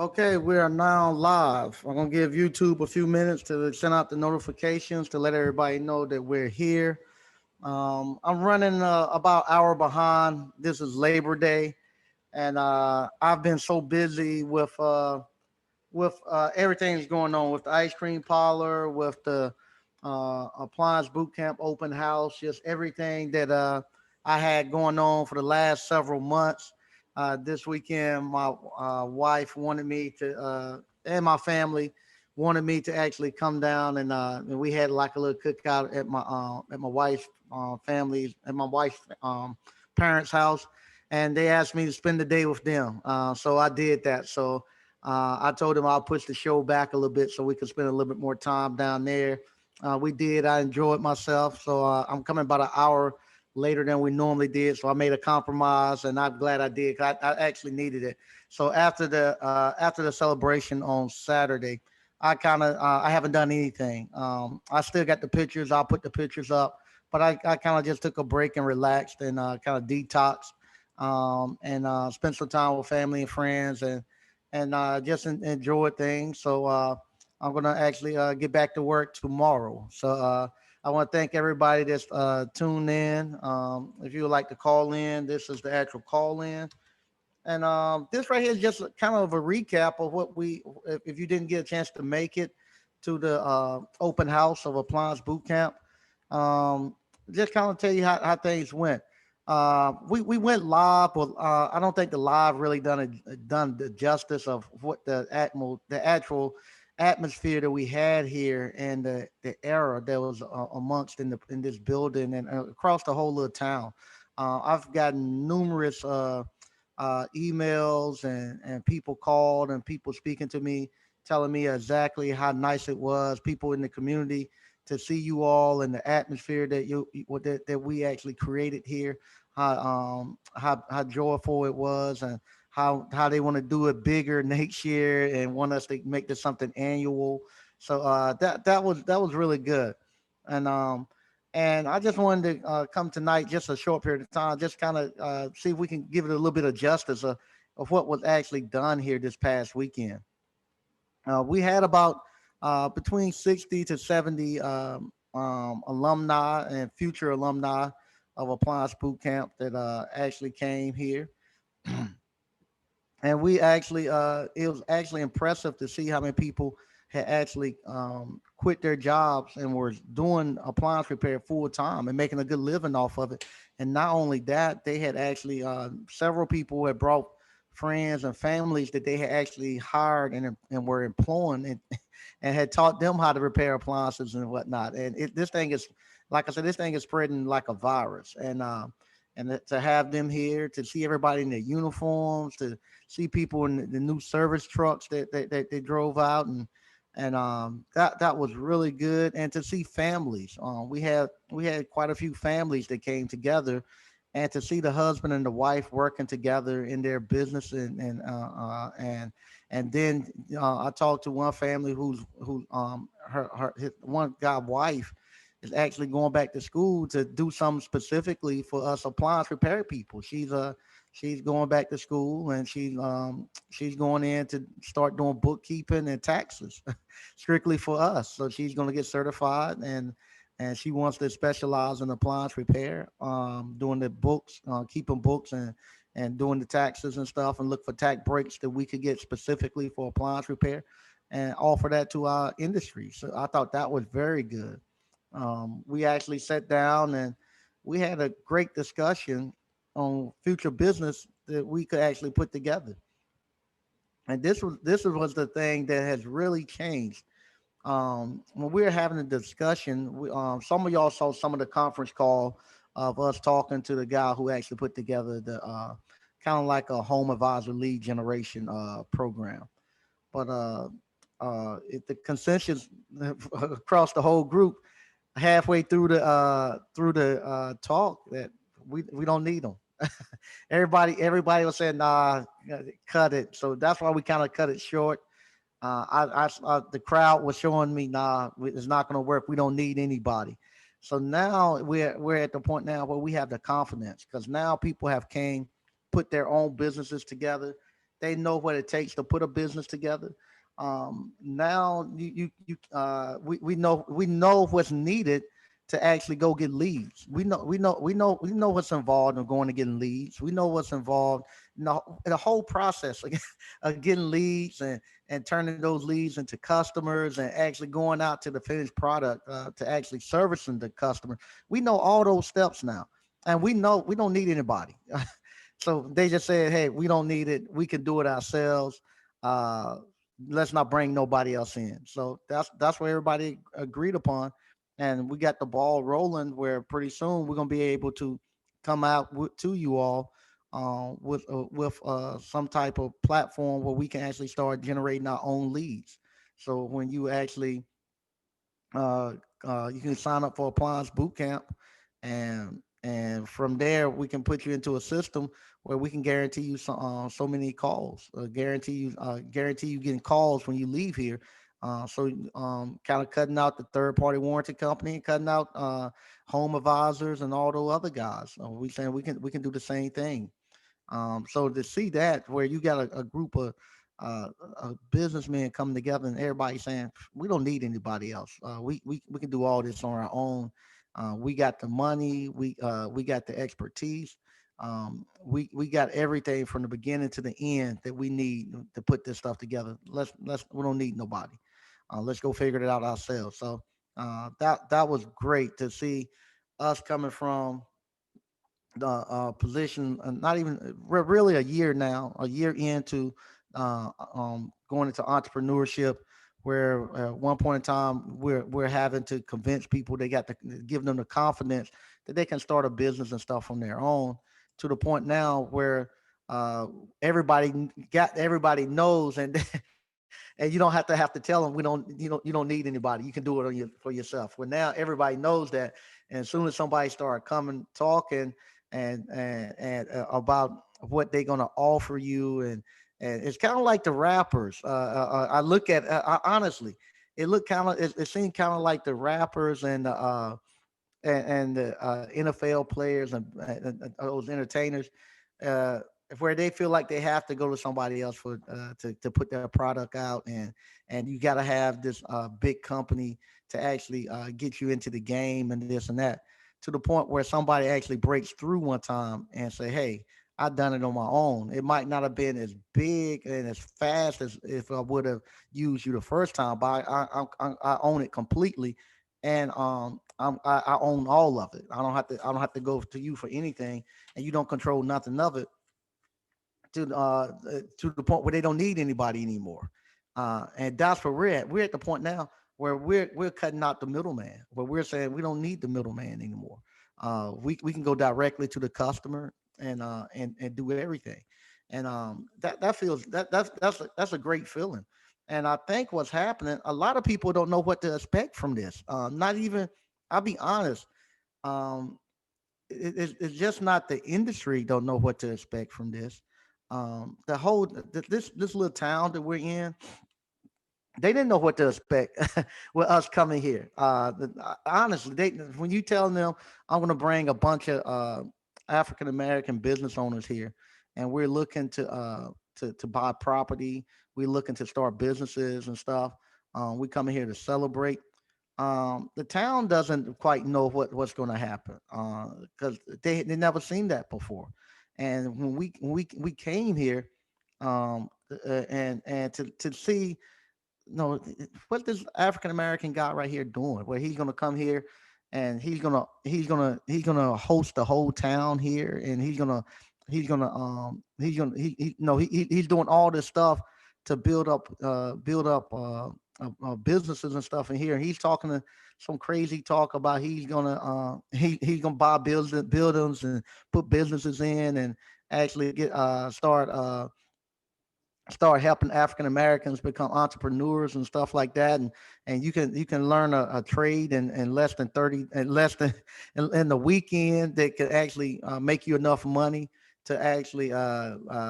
Okay, we are now live. I'm gonna give YouTube a few minutes to send out the notifications to let everybody know that we're here. I'm running about an hour behind. This is Labor Day, and I've been so busy with everything that's going on with the ice cream parlor, with the appliance boot camp open house, just everything that I had going on for the last several months. This weekend, my wife wanted me to, and my family wanted me to actually come down, and we had like a little cookout at my wife's family, at my wife's parents' house, and they asked me to spend the day with them. So I did that. So I told him I'll push the show back a little bit so we could spend a little bit more time down there. We did. I enjoyed myself. So I'm coming about an hour later than we normally did. So I made a compromise, and I'm glad I did. 'Cause I actually needed it. So after the celebration on Saturday, I haven't done anything. I still got the pictures. I'll put the pictures up, but I kind of just took a break and relaxed and kind of detoxed, and spent some time with family and friends and just enjoy things. So I'm gonna actually get back to work tomorrow. So I want to thank everybody that's tuned in. If you would like to call in, this is the actual call in, and this right here is just kind of a recap of what we. If you didn't get a chance to make it to the open house of Appliance Boot Camp, um, just kind of tell you how things went. We went live, but I don't think the live really done the justice of what the actual atmosphere that we had here and the era that was amongst in this building and across the whole little town. I've gotten numerous emails and people called and people speaking to me, telling me exactly how nice it was. People in the community to see you all and the atmosphere that we actually created here, how joyful it was, and how they want to do it bigger next year and want us to make this something annual. So that was really good, and I just wanted to come tonight, just a short period of time, just kind of see if we can give it a little bit of justice of what was actually done here this past weekend. We had about between 60 to 70 alumni and future alumni of Appliance Boot Camp that actually came here. And we actually it was actually impressive to see how many people had actually quit their jobs and were doing appliance repair full time and making a good living off of it. And not only that, they had actually several people had brought friends and families that they had actually hired and were employing and had taught them how to repair appliances and whatnot. And this thing is, like I said, this thing is spreading like a virus. And to have them here, to see everybody in their uniforms, to see people in the new service trucks that they drove out, and that was really good. And to see families, we had quite a few families that came together, and to see the husband and the wife working together in their business, and then I talked to one family who his one guy wife is actually going back to school to do something specifically for us appliance repair people. She's going back to school, and she's going in to start doing bookkeeping and taxes strictly for us. So she's going to get certified, and she wants to specialize in appliance repair, doing the books, keeping books and doing the taxes and stuff, and look for tax breaks that we could get specifically for appliance repair and offer that to our industry. So I thought that was very good. We actually sat down and we had a great discussion on future business that we could actually put together. And this was the thing that has really changed. When we were having a discussion, some of y'all saw some of the conference call of us talking to the guy who actually put together the kind of like a home advisor lead generation program. But the consensus across the whole group halfway through the talk that we don't need them. Everybody was saying nah, cut it. So that's why we kind of cut it short. The crowd was showing me nah, it's not going to work. We don't need anybody. So now we're at the point now where we have the confidence because now people have came, put their own businesses together, They know what it takes to put a business together. Now we know what's needed to actually go get leads. We know what's involved in going to getting leads. We know what's involved in the whole process of getting leads and turning those leads into customers and actually going out to the finished product to actually servicing the customer. We know all those steps now, and we know we don't need anybody. So they just said, "Hey, we don't need it. We can do it ourselves. Uh, let's not bring nobody else in." So that's what everybody agreed upon, and we got the ball rolling. Where pretty soon we're gonna be able to come out to you all with some type of platform where we can actually start generating our own leads. So when you actually uh, you can sign up for Appliance Boot Camp, and from there we can put you into a system where we can guarantee you so many calls, guarantee you getting calls when you leave here. Kind of cutting out the third party warranty company and cutting out home advisors and all those other guys. We saying we can do the same thing. So to see that where you got a group uh, of businessmen coming together and everybody saying we don't need anybody else. We can do all this on our own. We got the money. We got the expertise. We got everything from the beginning to the end that we need to put this stuff together. Let's we don't need nobody. Let's go figure it out ourselves. So that was great to see us coming from the position, not even we're really a year now, a year into going into entrepreneurship, where at one point in time we're having to convince people they got to give them the confidence that they can start a business and stuff on their own, to the point now where uh, everybody knows, and you don't have to tell them we don't you don't need anybody. You can do it for yourself. Well, now everybody knows that, and as soon as somebody start coming talking and about what they're gonna offer you, and it's kind of like the rappers. I look at honestly, it seemed kind of like the rappers and the NFL players and those entertainers, uh, where they feel like they have to go to somebody else to put their product out, and you got to have this big company to actually get you into the game and this and that, to the point where somebody actually breaks through one time and say, "Hey, I done it on my own." It might not have been as big and as fast as if I would have used you the first time, but I own it completely, and I own all of it. I don't have to go to you for anything, and you don't control nothing of it, to the point where they don't need anybody anymore. And that's where we're at. We're at the point now where we're cutting out the middleman, where we're saying we don't need the middleman anymore. We can go directly to the customer and do everything, and that feels that's a great feeling. And I think what's happening, a lot of people don't know what to expect from this. Not even, I'll be honest. Um, it's just not the industry don't know what to expect from this. The whole this little town that we're in, they didn't know what to expect with us coming here. Honestly, when you tell them I'm going to bring a bunch of African American business owners here, and we're looking to buy property, we're looking to start businesses and stuff. We coming here to celebrate. The town doesn't quite know what's going to happen because they never seen that before. And when we came here, and to see, no, what this African American guy right here doing? Where he's gonna come here, and he's gonna host the whole town here, and he's doing all this stuff to build up businesses and stuff in here. He's talking to some crazy talk about he's gonna buy buildings and put businesses in, and actually start helping African Americans become entrepreneurs and stuff like that. And you can learn a trade in less than 30, in less than in the weekend, that could actually make you enough money to actually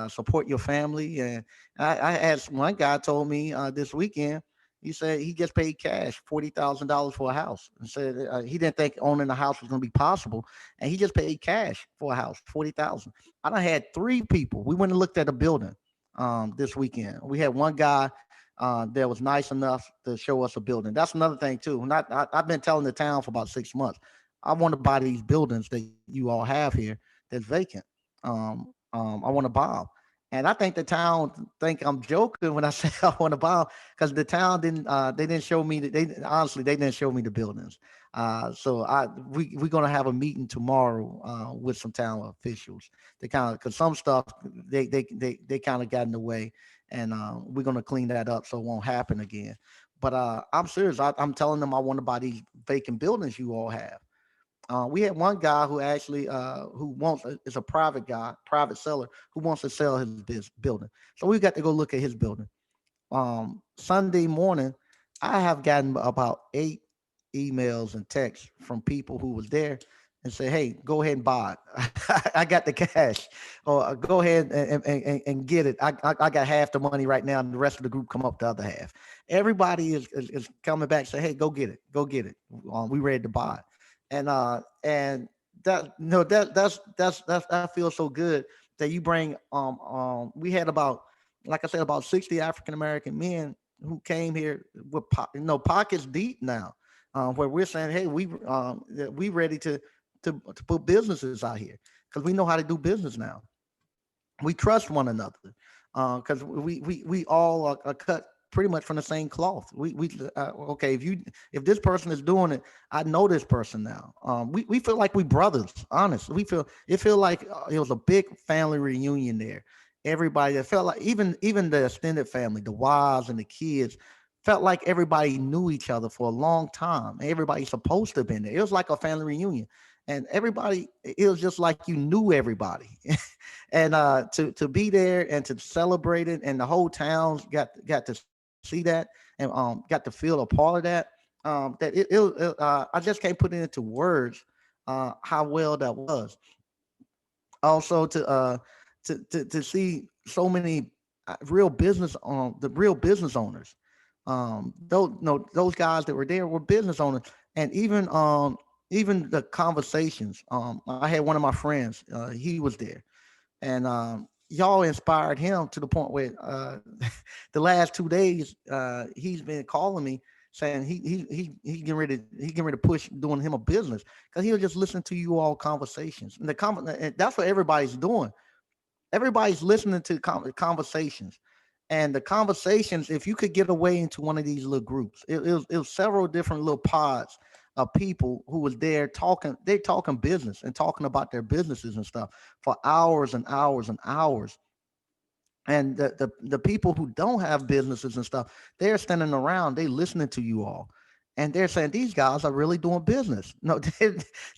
support your family. And I had one guy told me this weekend. He said he just paid cash $40,000 for a house, and said he didn't think owning a house was going to be possible, and he just paid cash for a house, 40,000. I done had three people. We went and looked at a building. this weekend. We had one guy that was nice enough to show us a building. That's another thing too. Not I've been telling the town for about 6 months. I want to buy these buildings that you all have here that's vacant. I want to buy them. And I think the town think I'm joking when I say I want to buy them because the town didn't. They didn't show me. They honestly they didn't show me the buildings. So we're gonna have a meeting tomorrow with some town officials. They kind of because some stuff they kind of got in the way, and we're gonna clean that up so it won't happen again. But I'm serious. I'm telling them I want to buy these vacant buildings you all have. We had one guy who actually who wants is a private guy, private seller who wants to sell his building. So we got to go look at his building. Sunday morning, I have gotten about 8 emails and texts from people who was there and say, "Hey, go ahead and buy it. I got the cash, or go ahead and get it. I got half the money right now, and the rest of the group come up the other half. Everybody is coming back, say, "Hey, go get it. We ready to buy it." And that no that's that feels so good that you bring we had about like I said about 60 African American men who came here with pockets deep now, where we're saying, hey, we ready to put businesses out here because we know how to do business now. We trust one another because we all are cut pretty much from the same cloth. We okay if this person is doing it, I know this person now. We feel like we brothers. Honestly, it feel like it was a big family reunion there. Everybody that felt like even the extended family, the wives and the kids, felt like everybody knew each other for a long time. Everybody's supposed to have been there. It was like a family reunion, and everybody. It was just like you knew everybody. And to be there and to celebrate it, and the whole town got to see that and got to feel a part of that. I just can't put it into words how well that was. Also to see so many real business owners. Those no those guys that were there were business owners, and even the conversations. I had one of my friends. He was there, and y'all inspired him to the point where the last 2 days he's been calling me saying he getting ready to push doing him a business because he'll just listen to you all conversations and that's what everybody's doing. Everybody's listening to conversations, and the conversations, if you could get away into one of these little groups, it was several different little pods of people who was there talking. They talking business and talking about their businesses and stuff for hours and hours and hours. And the people who don't have businesses and stuff, they're standing around, they listening to you all, and they're saying these guys are really doing business. No,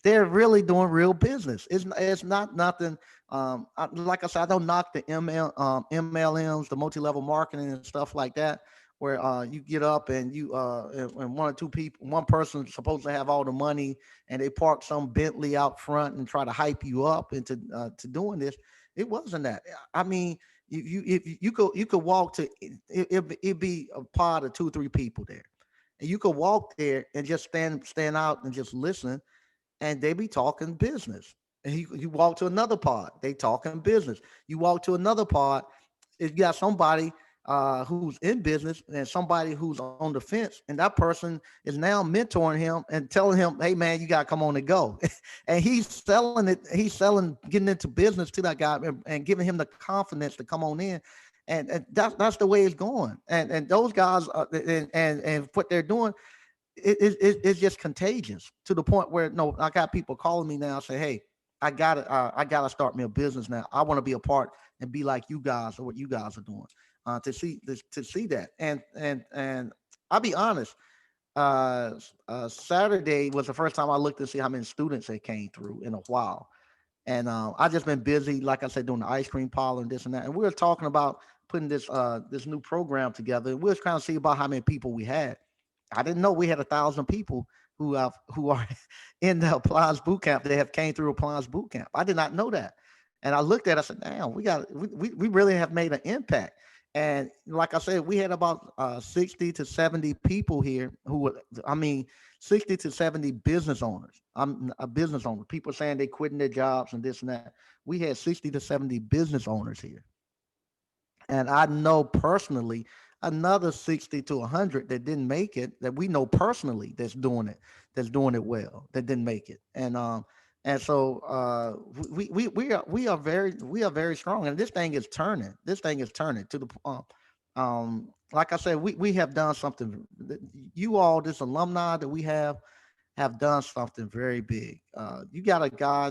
they're really doing real business. It's not nothing. Like I said, I don't knock the MLMs, the multi-level marketing and stuff like that, where you get up and and one or two people, one person is supposed to have all the money, and they park some Bentley out front and try to hype you up into to doing this. It wasn't that. I mean, if you could walk to it be a pod of 2 3 people there, and you could walk there and just stand out and just listen, and they be talking business. And you walk to another pod, they talking business. You walk to another pod, you got somebody who's in business and somebody who's on the fence, and that person is now mentoring him and telling him, "Hey man, you got to come on and go." And he's selling it. He's selling, getting into business to that guy and giving him the confidence to come on in. And that's the way it's going. And those guys and what they're doing it's just contagious to the point where no, I got people calling me now say, "Hey, I gotta start me a business now. I want to be a part and be like you guys or what you guys are doing." To see that, and I'll be honest. Saturday was the first time I looked to see how many students they came through in a while, and I just been busy, like I said, doing the ice cream parlor and this and that. And we were talking about putting this new program together. And we was trying to see about how many people we had. I didn't know we had 1,000 people who are in the appliance boot camp. They have came through appliance boot camp. I did not know that. And I looked at it, I said, damn, we really have made an impact. And like I said, we had about 60 to 70 people here who were, I mean, 60 to 70 business owners. I'm a business owner. People saying they quitting their jobs and this and that. We had 60 to 70 business owners here. And I know personally another 60 to 100 that didn't make it, that we know personally that's doing it well, that didn't make it. And so we are very strong, and this thing is turning. This thing is turning to the like I said, we have done something. You all, this alumni that we have done something very big. You got a guy,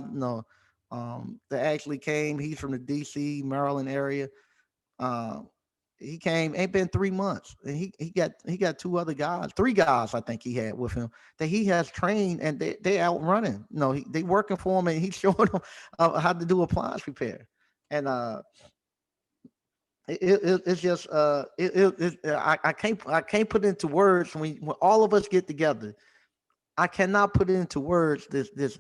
that actually came. He's from the D.C. Maryland area. uh, he came, ain't been 3 months, and he got two other guys, three guys I think he had with him that he has trained, and they out running. They working for him, and he's showing them how to do appliance repair. And it's just I can't put into words when all of us get together. I cannot put into words this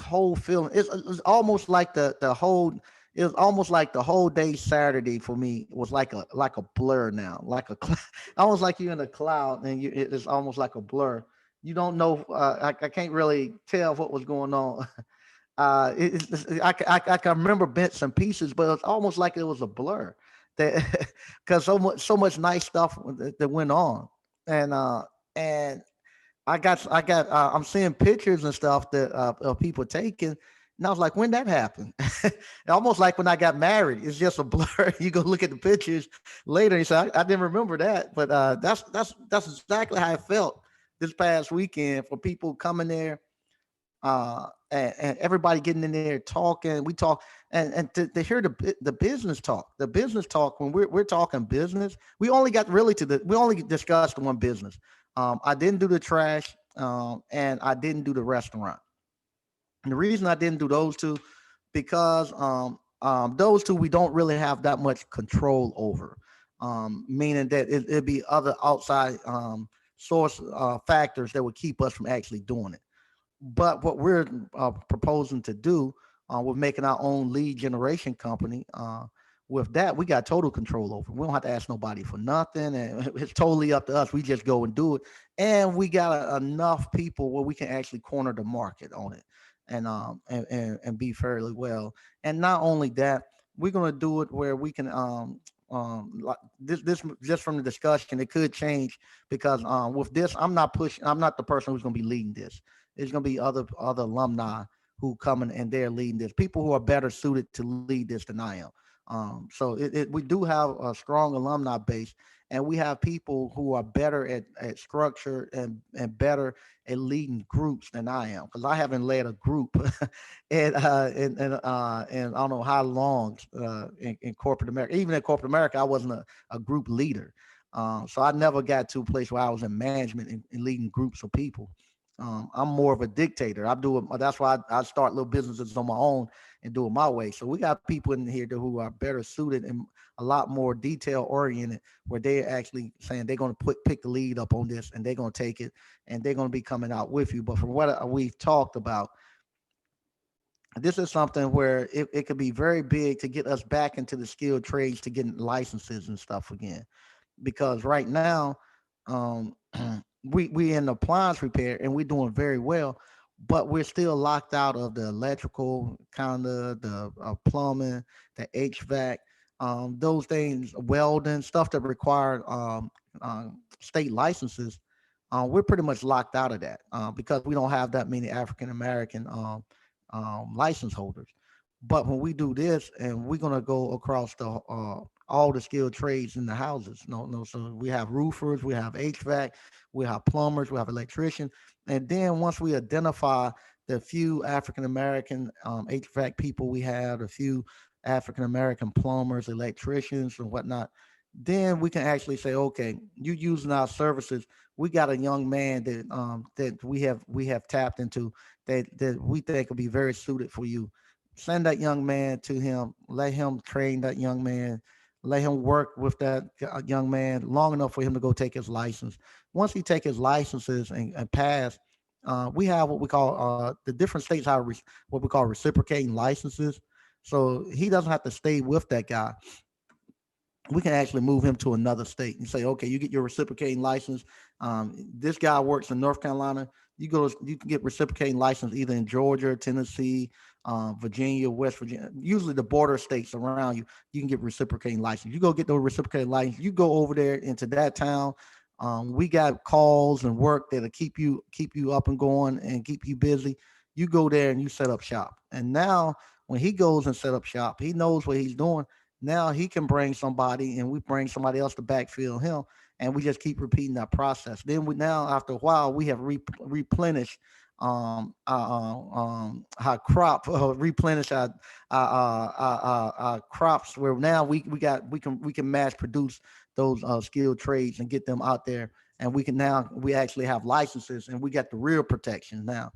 whole feeling. It's almost like the whole. It was almost like the whole day Saturday for me was like a blur now, almost like you're in a cloud, and it's almost like a blur. You don't know. I can't really tell what was going on. I can remember bits and pieces, but it's almost like it was a blur, that because so much nice stuff that went on. And I'm seeing pictures and stuff that of people taking, and I was like, when that happened? Almost like when I got married, it's just a blur. You go look at the pictures later, and you say, I didn't remember that, but that's exactly how I felt this past weekend, for people coming there, and everybody getting in there talking. We talk, and to hear the business talk, when we're talking business. We only discussed one business. I didn't do the trash, and I didn't do the restaurant. And the reason I didn't do those two, because those two we don't really have that much control over, meaning that it'd be other outside source factors that would keep us from actually doing it. But what we're proposing to do, with making our own lead generation company, with that, we got total control over. We don't have to ask nobody for nothing, and it's totally up to us. We just go and do it, and we got enough people where we can actually corner the market on it, and be fairly well. And not only that, we're gonna do it where we can like this just from the discussion, it could change, because with this, I'm not the person who's gonna be leading this. It's gonna be other alumni who coming, and they're leading this. People who are better suited to lead this than I am. So we do have a strong alumni base, and we have people who are better at structure, and better at leading groups than I am, because I haven't led a group and I don't know how long, in corporate America. Even in corporate America, I wasn't a group leader. So I never got to a place where I was in management, and leading groups of people. I'm more of a dictator. I do it. That's why I start little businesses on my own and do it my way. So we got people in here who are better suited and a lot more detail oriented, where they're actually saying they're going to pick the lead up on this, and they're going to take it, and they're going to be coming out with you. But from what we've talked about, this is something where it could be very big to get us back into the skilled trades, to getting licenses and stuff again. Because right now, um, we in appliance repair, and we're doing very well, but we're still locked out of the electrical, kind of the plumbing, the HVAC, those things, welding stuff that require state licenses. We're pretty much locked out of that, because we don't have that many African American license holders. But when we do this, and we're gonna go across the all the skilled trades in the houses. No, no. So we have roofers, we have HVAC, we have plumbers, we have electricians, and then once we identify the few African American HVAC people we have, a few African American plumbers, electricians, and whatnot, then we can actually say, okay, you using our services. We got a young man that we have tapped into, that we think will be very suited for you. Send that young man to him. Let him train that young man. Let him work with that young man long enough for him to go take his license. Once he take his licenses and pass, we have what we call the different states have what we call reciprocating licenses. So he doesn't have to stay with that guy. We can actually move him to another state and say, okay, you get your reciprocating license. This guy works in North Carolina. You can get reciprocating license either in Georgia, Tennessee, Virginia, West Virginia, usually the border states around you, you can get reciprocating license. You go get those reciprocating license. You go over there into that town. We got calls and work that'll keep you up and going and keep you busy. You go there and you set up shop. And now when he goes and set up shop, he knows what he's doing. Now he can bring somebody, and we bring somebody else to backfill him, and we just keep repeating that process. Then we now after a while we have replenished our crop replenish our crops where now we can mass produce those skilled trades and get them out there, and we actually have licenses, and we got the real protection now.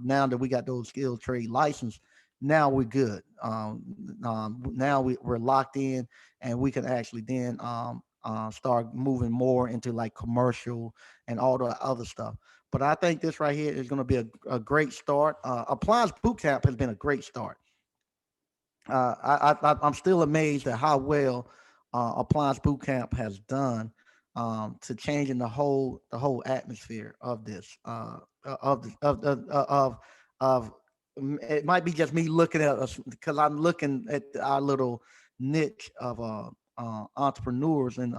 Now that we got those skilled trade license, now we're good. Now we're locked in, and we can actually then start moving more into like commercial and all the other stuff. But I think this right here is going to be a great start. Appliance Bootcamp has been a great start. I'm still amazed at how well Appliance Bootcamp has done to changing the whole atmosphere of this of it might be just me looking at us because I'm looking at our little niche of entrepreneurs and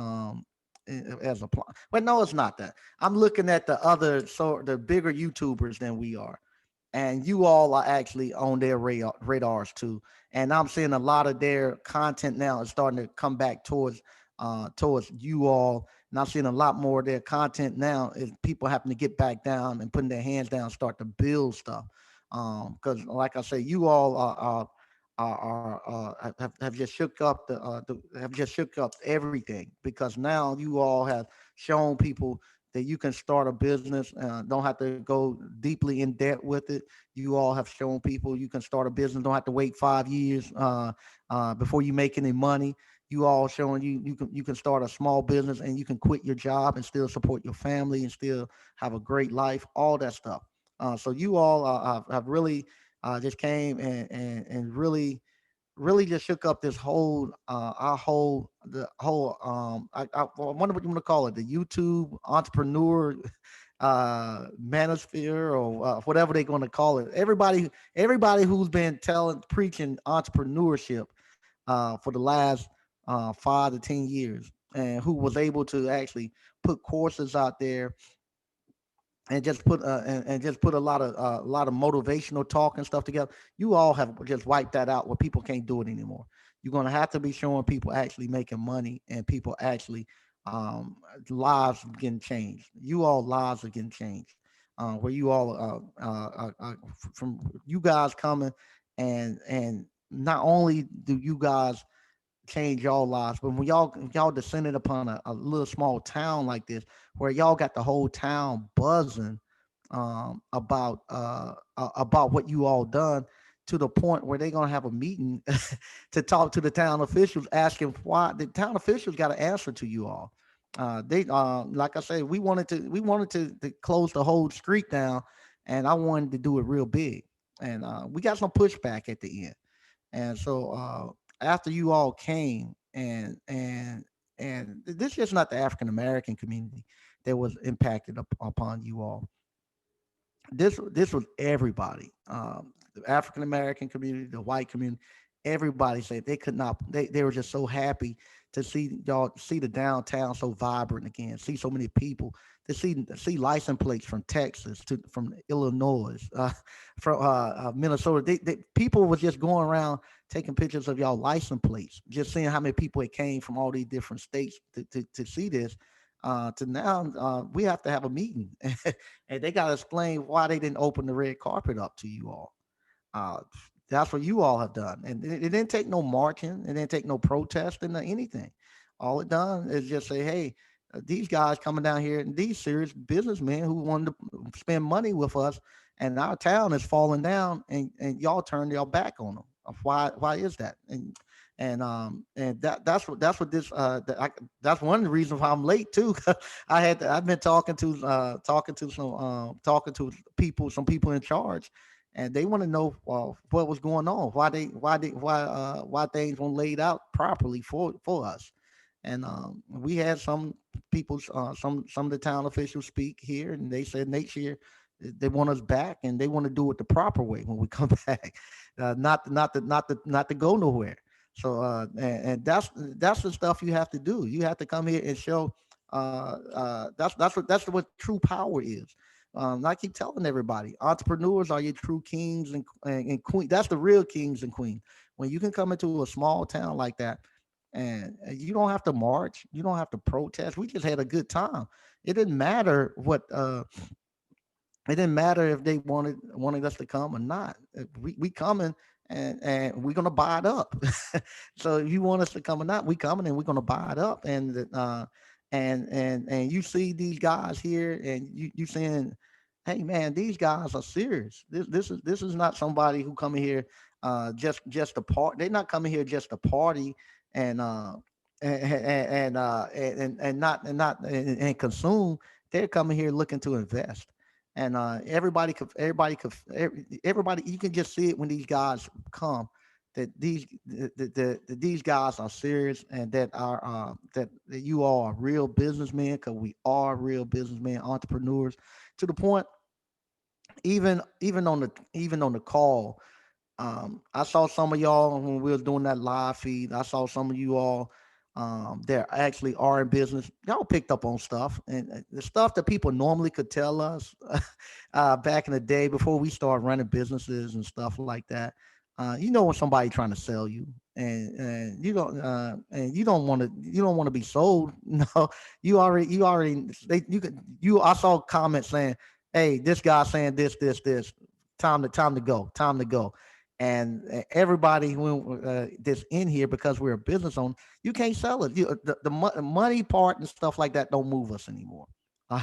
as a but no, it's not that. I'm looking at the bigger YouTubers than we are, and you all are actually on their radars too. And I'm seeing a lot of their content now is starting to come back towards you all. And I'm seeing a lot more of their content now is people having to get back down and putting their hands down, start to build stuff. Because like I say, you all have just shook up have just shook up everything, because now you all have shown people that you can start a business, don't have to go deeply in debt with it. You all have shown people you can start a business, don't have to wait 5 years before you make any money. You all showing you can start a small business, and you can quit your job and still support your family and still have a great life, all that stuff. So you all have really just came and really just shook up this whole our whole the whole I wonder what you want to call it, the YouTube entrepreneur manosphere, or whatever they're going to call it. Everybody who's been telling preaching entrepreneurship for the last 5 to 10 years, and who was able to actually put courses out there and just put a lot of motivational talk and stuff together. You all have just wiped that out where people can't do it anymore. You're gonna have to be showing people actually making money, and people actually um lives getting changed. You all lives are getting changed. Where you all from you guys coming, and not only do you guys change y'all lives. But when y'all descended upon a little small town like this, where y'all got the whole town buzzing about what you all done, to the point where they're gonna have a meeting to talk to the town officials, asking why the town officials got to answer to you all. They like I said, we wanted to close the whole street down, and I wanted to do it real big, and we got some pushback at the end. And so after you all came, and this is just not the African American community that was impacted upon you all. This was everybody. The African American community, the white community, everybody said they could not. They were just so happy to see the downtown so vibrant again. See so many people. To see license plates from Texas to from Illinois, from Minnesota. People was just going around taking pictures of y'all license plates, just seeing how many people it came from all these different states to see this. To now, we have to have a meeting, and they got to explain why they didn't open the red carpet up to you all. Uh, that's what you all have done, and it didn't take no marching, it didn't take no protesting or anything. All it done is just say, "Hey, these guys coming down here, and these serious businessmen who wanted to spend money with us, and our town is falling down, and y'all turned y'all back on them. Why is that?" And that's what that's one of the reasons why I'm late too. I've been talking to people, some people in charge, and they want to know what was going on, why things weren't laid out properly for us. And we had some people, some of the town officials speak here, and they said next year They want us back, and they want to do it the proper way when we come back, not to go nowhere. So and that's the stuff you have to do. You have to come here and show. That's what true power is. I keep telling everybody, entrepreneurs are your true kings and queens. That's the real kings and queens. When you can come into a small town like that, and you don't have to march, you don't have to protest. We just had a good time. It didn't matter what it didn't matter if they wanted us to come or not. We coming, and we're gonna buy it up. So if you want us to come or not, we coming and we're gonna buy it up. And you see these guys here, and you saying, hey man, these guys are serious. This is not somebody who coming here just to part. They're not coming here just to party and and consume. They're coming here looking to invest. And everybody, you can just see it when these guys come, that these guys are serious, and that you all are real businessmen, because we are real businessmen, entrepreneurs, to the point, even on the call. I saw some of y'all when we was doing that live feed. I saw some of you all that actually are in business. Y'all picked up on stuff, and the stuff that people normally could tell us back in the day before we started running businesses and stuff like that. You know when somebody trying to sell you, and you don't want to be sold. No, you already I saw comments saying, "Hey, this guy saying this. Time to go. Time to go." And everybody who that's in here, because we're a business owner, you can't sell it. The money part and stuff like that don't move us anymore.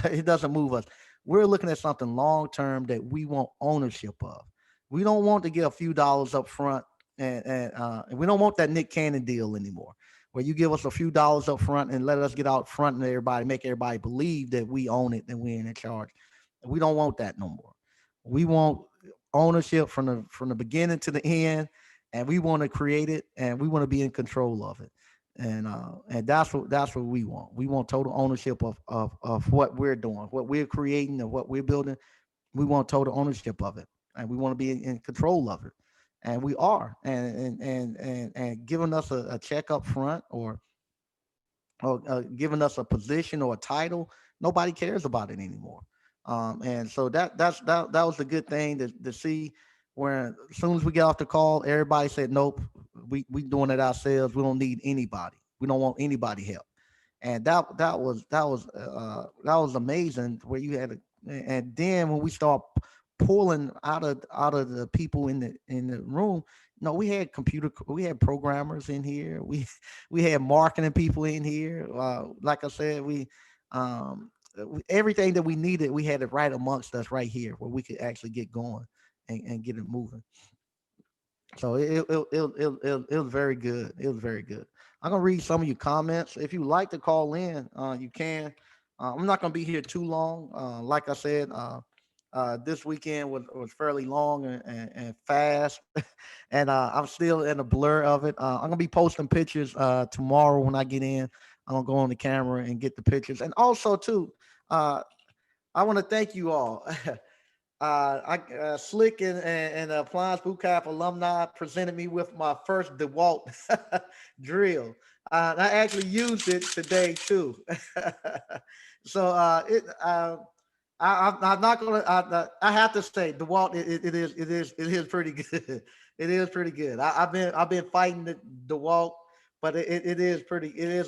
It doesn't move us. We're looking at something long term that we want ownership of. We don't want to get a few dollars up front, and we don't want that Nick Cannon deal anymore, where you give us a few dollars up front and let us get out front and everybody make everybody believe that we own it and we're in charge. We don't want that no more. We want ownership from the beginning to the end, and we want to create it, and we want to be in control of it. And that's what we want. We want total ownership of what we're doing, what we're creating, and what we're building. We want total ownership of it, and we want to be in control of it, and we are. And giving us a check up front, or giving us a position or a title, nobody cares about it anymore. And so that was a good thing to see. Where as soon as we get off the call, everybody said, "Nope, we doing it ourselves. We don't need anybody. We don't want anybody help." And that was amazing. Where you had and then when we start pulling out of the people in the room, no, we had programmers in here. We had marketing people in here. Like I said, everything that we needed, we had it right amongst us right here, where we could actually get going and get it moving. So it was very good. It was very good. I'm gonna read some of your comments. If you like to call in, you can. I'm not gonna be here too long. Like I said, this weekend was fairly long and fast, and I'm still in a blur of it. I'm gonna be posting pictures tomorrow when I get in. I'm gonna go on the camera and get the pictures, and also too, uh, I want to thank you all. Slick and Appliance Bootcamp alumni presented me with my first DeWalt drill. I actually used it today too. So I'm not gonna. I have to say DeWalt. It is pretty good. It is pretty good. I've been fighting the DeWalt, but it is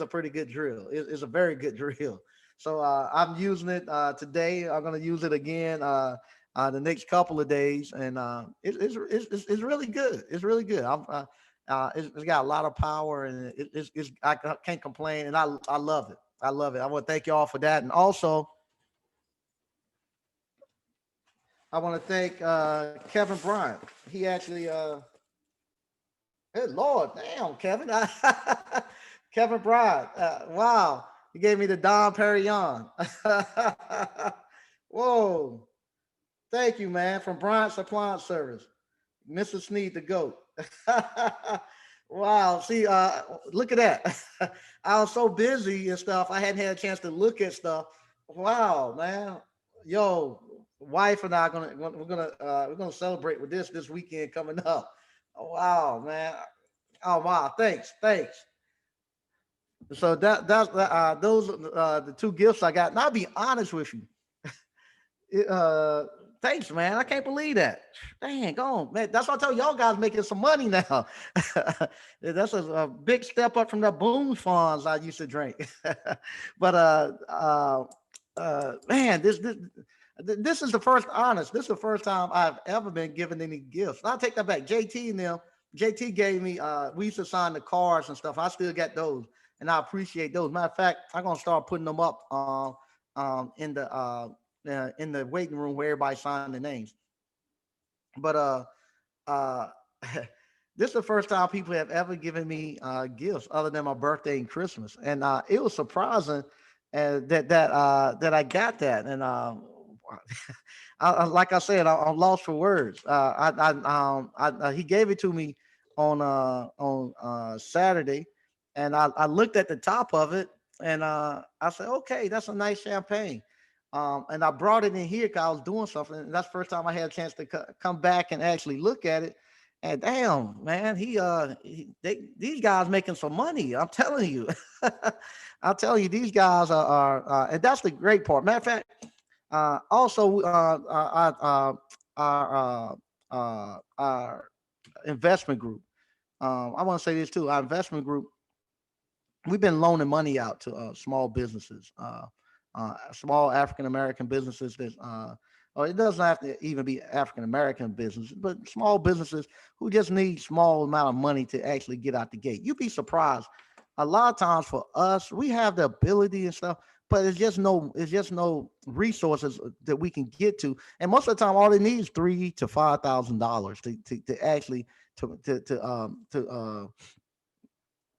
a pretty good drill. It's a very good drill. So I'm using it today. I'm gonna use it again. The next couple of days, and it's really good. It's really good. It's got a lot of power, and I can't complain, and I love it. I love it. I want to thank you all for that, and also I want to thank Kevin Bryant. He actually, good Lord, damn, Kevin, Kevin Bryant. Wow, he gave me the Dom Perignon. Whoa. Thank you, man, from Bryant's Appliance Service. Mr. Sneed the GOAT. Wow. See, look at that. I was so busy and stuff. I hadn't had a chance to look at stuff. Wow, man. Yo, wife and I are we're gonna celebrate with this weekend coming up. Oh, wow, man. Oh wow, thanks. So those the two gifts I got. And I'll be honest with you. It, thanks, man. I can't believe that. Dang, go on, man. That's what I tell y'all guys making some money now. That's a big step up from the boom funds I used to drink. But man, this is the first honest. This is the first time I've ever been given any gifts. I'll take that back. JT and them. JT gave me. We used to sign the cars and stuff. I still got those, and I appreciate those. Matter of fact, I'm gonna start putting them up in the waiting room where everybody signed the names. But uh, this is the first time people have ever given me gifts other than my birthday and Christmas, and it was surprising that I got that, and like I said, I'm lost for words. He gave it to me on Saturday, and I looked at the top of it, and I said, okay, that's a nice champagne. And I brought it in here because I was doing something, and that's the first time I had a chance to come back and actually look at it. And damn, man, these guys making some money. I'm telling you, I'll tell you, these guys and that's the great part. Matter of fact, also, our investment group. I want to say this too. Our investment group, we've been loaning money out to small businesses, small African American businesses that, or it doesn't have to even be African American businesses, but small businesses who just need small amount of money to actually get out the gate. You'd be surprised. A lot of times for us, we have the ability and stuff, but it's just no resources that we can get to. And most of the time, all they need is $3,000 to $5,000 to actually to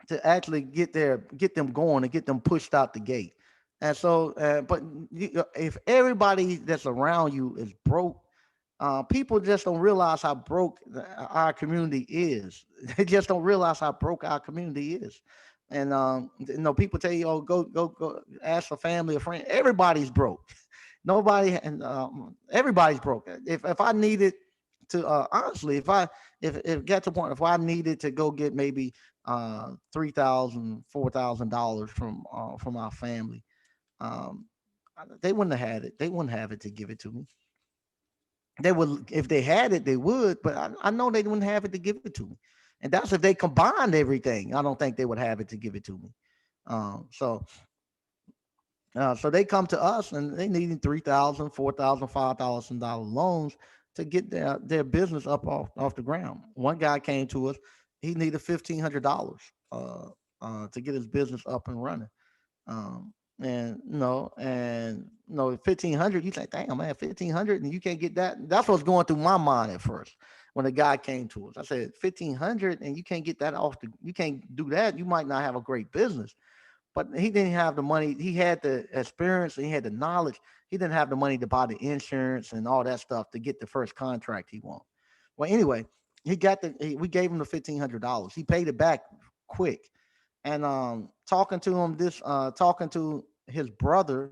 to actually get them going and get them pushed out the gate. And so, but if everybody that's around you is broke, people just don't realize how broke our community is. They just don't realize how broke our community is. And people tell you, "Oh, go, ask a family, a friend." Everybody's broke. Nobody, and everybody's broke. If I needed to, honestly, if it got to the point, if I needed to go get maybe $3,000, $4,000 from our family, um, they wouldn't have had it. They wouldn't have it to give it to me. They would, if they had it, they would, but I know they wouldn't have it to give it to me. And that's if they combined everything. I don't think they would have it to give it to me. So they come to us and they need 3,000, 4,000, $5,000 loans to get their business up off the ground. One guy came to us, he needed $1,500 to get his business up and running. And no, and no, 1,500. You think, damn man, 1,500, and you can't get that. That's what's going through my mind at first when the guy came to us. I said, 1,500, and you can't get that you can't do that. You might not have a great business. But he didn't have the money. He had the experience and he had the knowledge. He didn't have the money to buy the insurance and all that stuff to get the first contract he wanted. Well, anyway, we gave him the $1,500. He paid it back quick. And talking to his brother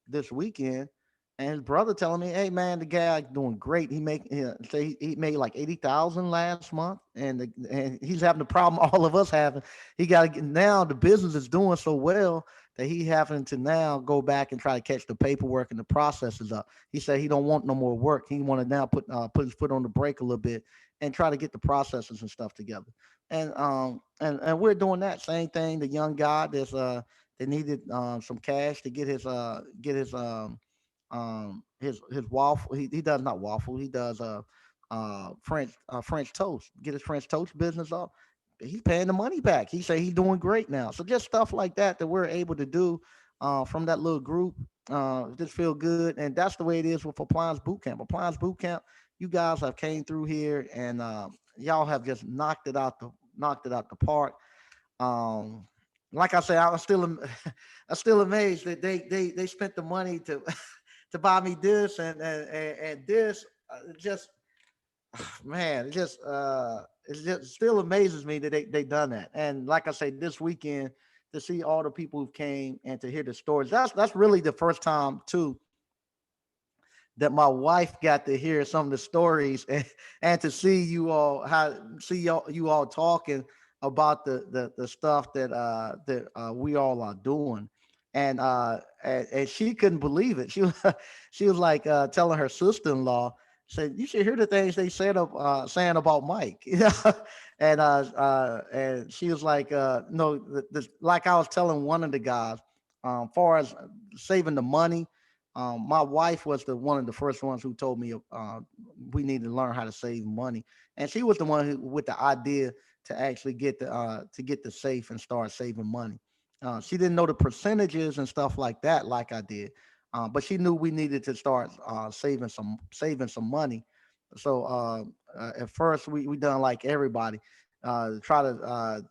this weekend, and his brother telling me, "Hey man, the guy doing great. Say he made like 80,000 last month, and he's having the problem all of us having. He got to get now. The business is doing so well that he having to now go back and try to catch the paperwork and the processes up. He said he don't want no more work. He want to now put his foot on the brake a little bit and try to get the processes and stuff together. And we're doing that same thing. The young guy that needed some cash to get his waffle. He does not waffle. He does French toast. Get his French toast business up. He's paying the money back. He say he's doing great now. So just stuff like that we're able to do from that little group. Just feel good, and that's the way it is with Appliance Bootcamp. Appliance Bootcamp, you guys have came through here, and y'all have just knocked it out the park. Um, like I said, I'm still amazed that they spent the money to to buy me this and this. Just man, it just still amazes me that they done that. And like I say, this weekend to see all the people who came and to hear the stories. That's really the first time too that my wife got to hear some of the stories, and to see you all how see you all talking about the stuff that we all are doing. And she couldn't believe it. She was like telling her sister-in-law, said, you should hear the things they said of saying about Mike. And she was like, no, like I was telling one of the guys, far as saving the money, my wife was the one of the first ones who told me we need to learn how to save money, and she was the one who, with the idea to actually get the safe and start saving money. She didn't know the percentages and stuff like that, like I did, but she knew we needed to start saving some money. So at first we done like everybody. Try to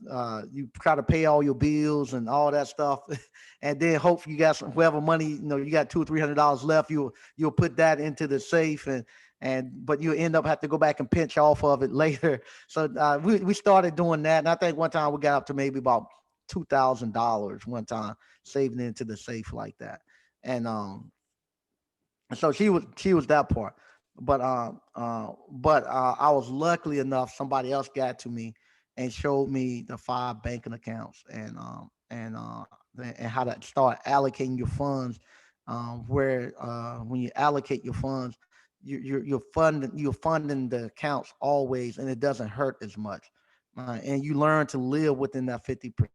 you try to pay all your bills and all that stuff, and then hope you got some whoever money you got $200 or $300 left. You'll put that into the safe, and but you end up have to go back and pinch off of it later. So we started doing that, and I think one time we got up to maybe about $2,000 one time saving into the safe like that. And so she was that part. But I was luckily enough, somebody else got to me and showed me the 5 banking accounts, and how to start allocating your funds, where when you allocate your funds, you're funding the accounts always, and it doesn't hurt as much, and you learn to live within that 50%.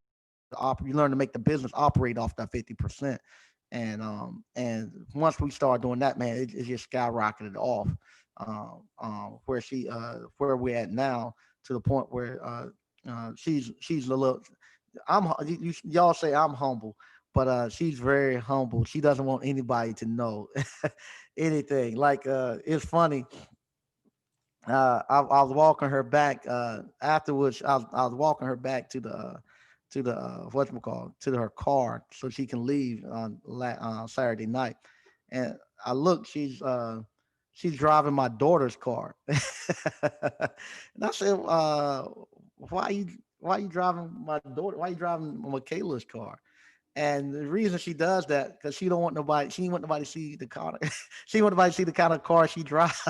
You learn to make the business operate off that 50%. And once we started doing that, man, it just skyrocketed off, where we're at now, to the point where she's a little. Y'all say I'm humble, but she's very humble. She doesn't want anybody to know anything. Like it's funny. I was walking her back afterwards. I was walking her back to the whatchamacallit, to her car so she can leave on Saturday night. And I look, she's driving my daughter's car. And I said, why you why you driving my daughter? Why you driving Michaela's car? And the reason she does that, because she don't want nobody. She didn't want nobody to see the car. She didn't want nobody to see the kind of car she drives.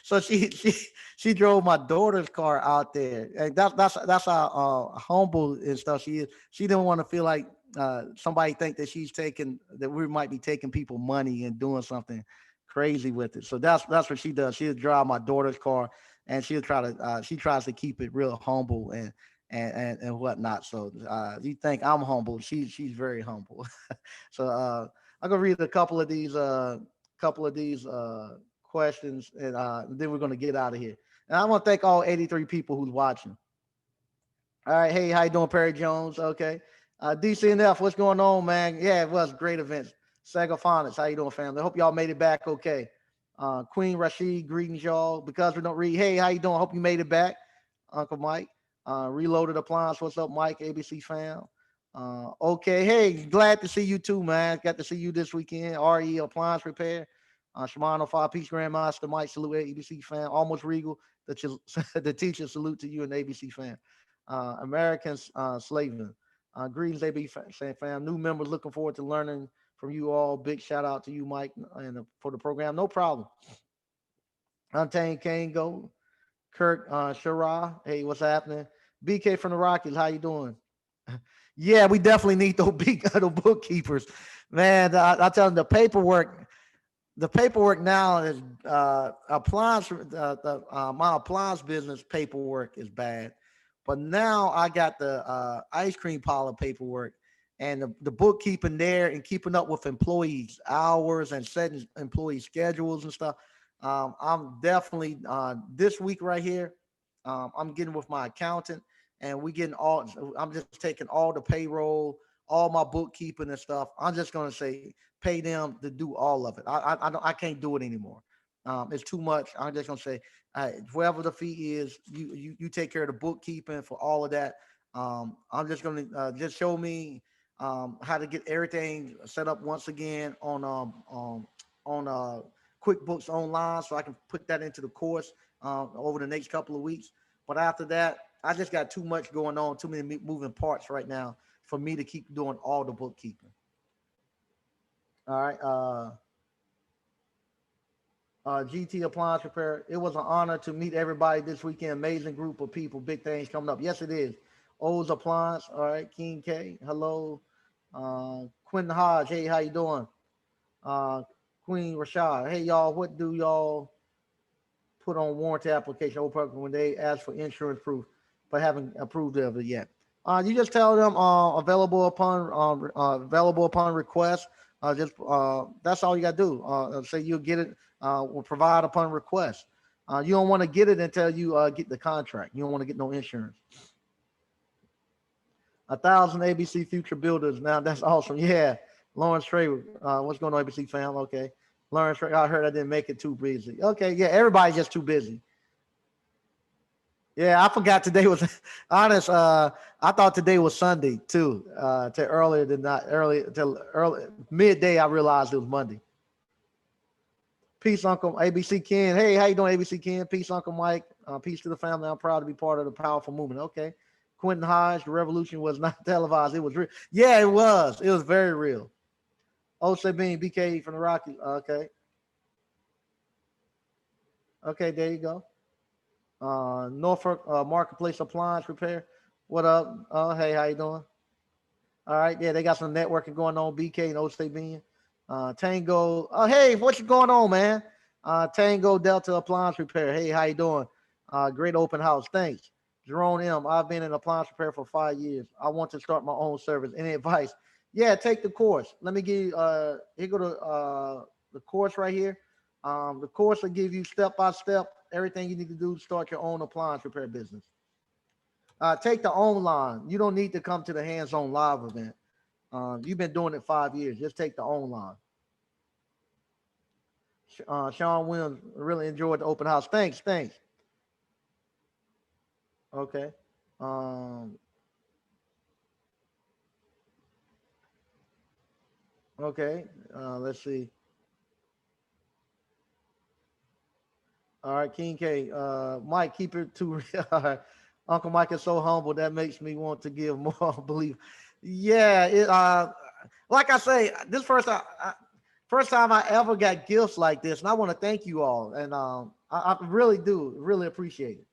So she drove my daughter's car out there, and that's how humble and stuff she is. She didn't want to feel like somebody think that that we might be taking people money and doing something crazy with it. So that's what she does. She'll drive my daughter's car, and she tries to keep it real humble and whatnot. So you think I'm humble? She's very humble. So I'm gonna read a couple of these questions, and then we're gonna get out of here. And I want to thank all 83 people who's watching. All right, hey, how you doing, Perry Jones? Okay, DCNF, what's going on, man? Yeah, it was a great event. Sagaphonics, how you doing, family? I hope y'all made it back okay. Queen Rashid, greetings, y'all. Because we don't read, hey, how you doing? Hope you made it back, Uncle Mike. Reloaded Appliance, what's up, Mike? ABC fam. Okay, hey, glad to see you too, man. Got to see you this weekend. RE Appliance Repair. Shimano 5 Piece Grandmaster, Mike, salute ABC fam. Almost Regal, the teacher, salute to you and ABC fam. Americans Slavin. Greetings, AB fam. New members, looking forward to learning from you all. Big shout out to you, Mike, and for the program. No problem. Untamed Kango, Kirk Shara. Hey, what's happening? BK from the Rockies, how you doing? Yeah, we definitely need those bookkeepers, man. I tell them the paperwork now is appliance. My appliance business paperwork is bad, but now I got the ice cream parlor paperwork and the bookkeeping there and keeping up with employees' hours and setting employee schedules and stuff. I'm definitely this week right here. I'm getting with my accountant, and we getting all. I'm just taking all the payroll, all my bookkeeping and stuff. I'm just gonna say pay them to do all of it. I can't do it anymore. It's too much. I'm just gonna say, whatever the fee is, you take care of the bookkeeping for all of that. I'm just gonna just show me how to get everything set up once again on QuickBooks Online, so I can put that into the course over the next couple of weeks. But after that, I just got too much going on, too many moving parts right now for me to keep doing all the bookkeeping. All right. GT Appliance Repair. It was an honor to meet everybody this weekend. Amazing group of people. Big things coming up. Yes, it is. O's Appliance. All right. King K. Hello. Quentin Hodge. Hey, how you doing? Uh, Queen Rashad. Hey, y'all. What do y'all put on warranty application when they ask for insurance proof but haven't approved of it yet? You just tell them available upon request. Just That's all you got to do. Say you'll get it. Will provide upon request. You don't want to get it until you get the contract. You don't want to get no insurance. 1,000 ABC future builders. Now that's awesome. Yeah, Lawrence Trey. What's going on, ABC fam? Okay, Lawrence Trey. I heard I didn't make it too busy. Okay, yeah, everybody's just too busy. Yeah, I forgot today was honest. I thought today was Sunday too. Till earlier than not early till early midday. I realized it was Monday. Peace, Uncle ABC Ken. Hey, how you doing, ABC Ken? Peace, Uncle Mike. Peace to the family. I'm proud to be part of the powerful movement. Okay. Quentin Hodge, the revolution was not televised. It was real. Yeah, it was. It was very real. Ose Bean, BK from the Rockies. Okay. Okay, there you go. Norfolk Marketplace Appliance Repair. What up? Hey, how you doing? All right, yeah, they got some networking going on. BK and Ose Bean. Tango. Oh, hey, what's going on, man? Tango Delta Appliance Repair. Hey, how you doing? Great open house. Thanks. Jerome M. I've been in appliance repair for 5 years. I want to start my own service. Any advice? Yeah, take the course. Let me give you here go to the course right here. The course will give you step by step everything you need to do to start your own appliance repair business. Take the online. You don't need to come to the hands-on live event. You've been doing it 5 years. Just take the online. Sean Williams really enjoyed the open house. Thanks, thanks. Okay. Um, okay. Let's see. All right, King K. Mike, keep it to all right. Uncle Mike is so humble that makes me want to give more belief. Yeah, like I say, this first time I ever got gifts like this, and I want to thank you all, and I really do really appreciate it.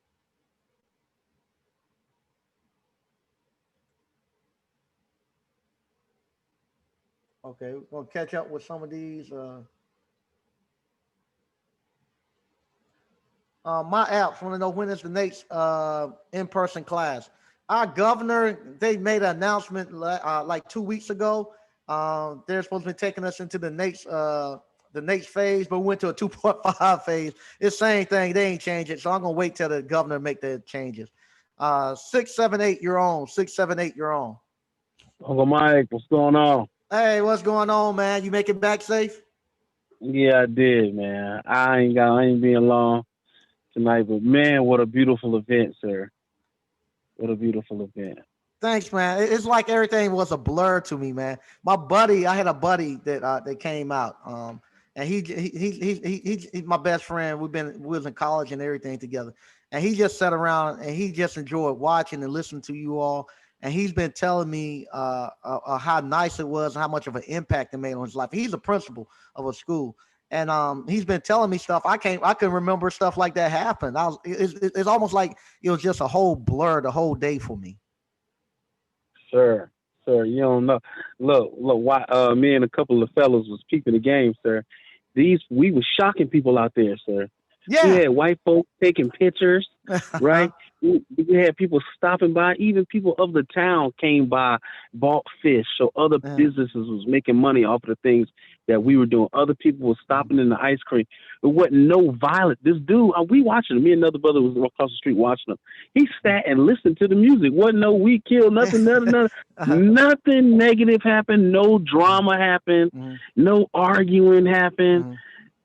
Okay, we're gonna catch up with some of these. My apps want to know when is the next in-person class. Our governor, they made an announcement like 2 weeks ago. They're supposed to be taking us into the next phase, but we went to a 2.5 phase. It's the same thing. They ain't changed it, so I'm gonna wait till the governor make the changes. 678, you're on. 678, you're on. Uncle Mike, what's going on? Hey, what's going on, man? You make it back safe? Yeah, I did, man. I ain't being long tonight, but man, what a beautiful event, sir. What a beautiful event. Thanks, man. It's like everything was a blur to me, man. I had a buddy that came out, and he's my best friend. We was in college and everything together, and he just sat around and he just enjoyed watching and listening to you all. And he's been telling me how nice it was, and how much of an impact it made on his life. He's a principal of a school, and he's been telling me stuff I can remember stuff like that happened. It's almost like it was just a whole blur the whole day for me. Sir, sir, you don't know. Look, why me and a couple of fellows was peeping the game, sir. We was shocking people out there, sir. We Yeah. had white folks taking pictures, right? We had people stopping by. Even people of the town came by, bought fish. So other Yeah. businesses was making money off of the things that we were doing. Other people were stopping in the ice cream. It wasn't no violent. This dude, we watching him. Me and another brother was across the street watching him. He sat and listened to the music. Wasn't no we killed nothing, nothing, Uh-huh. nothing negative happened. No drama happened. Mhm. No arguing happened. Mhm.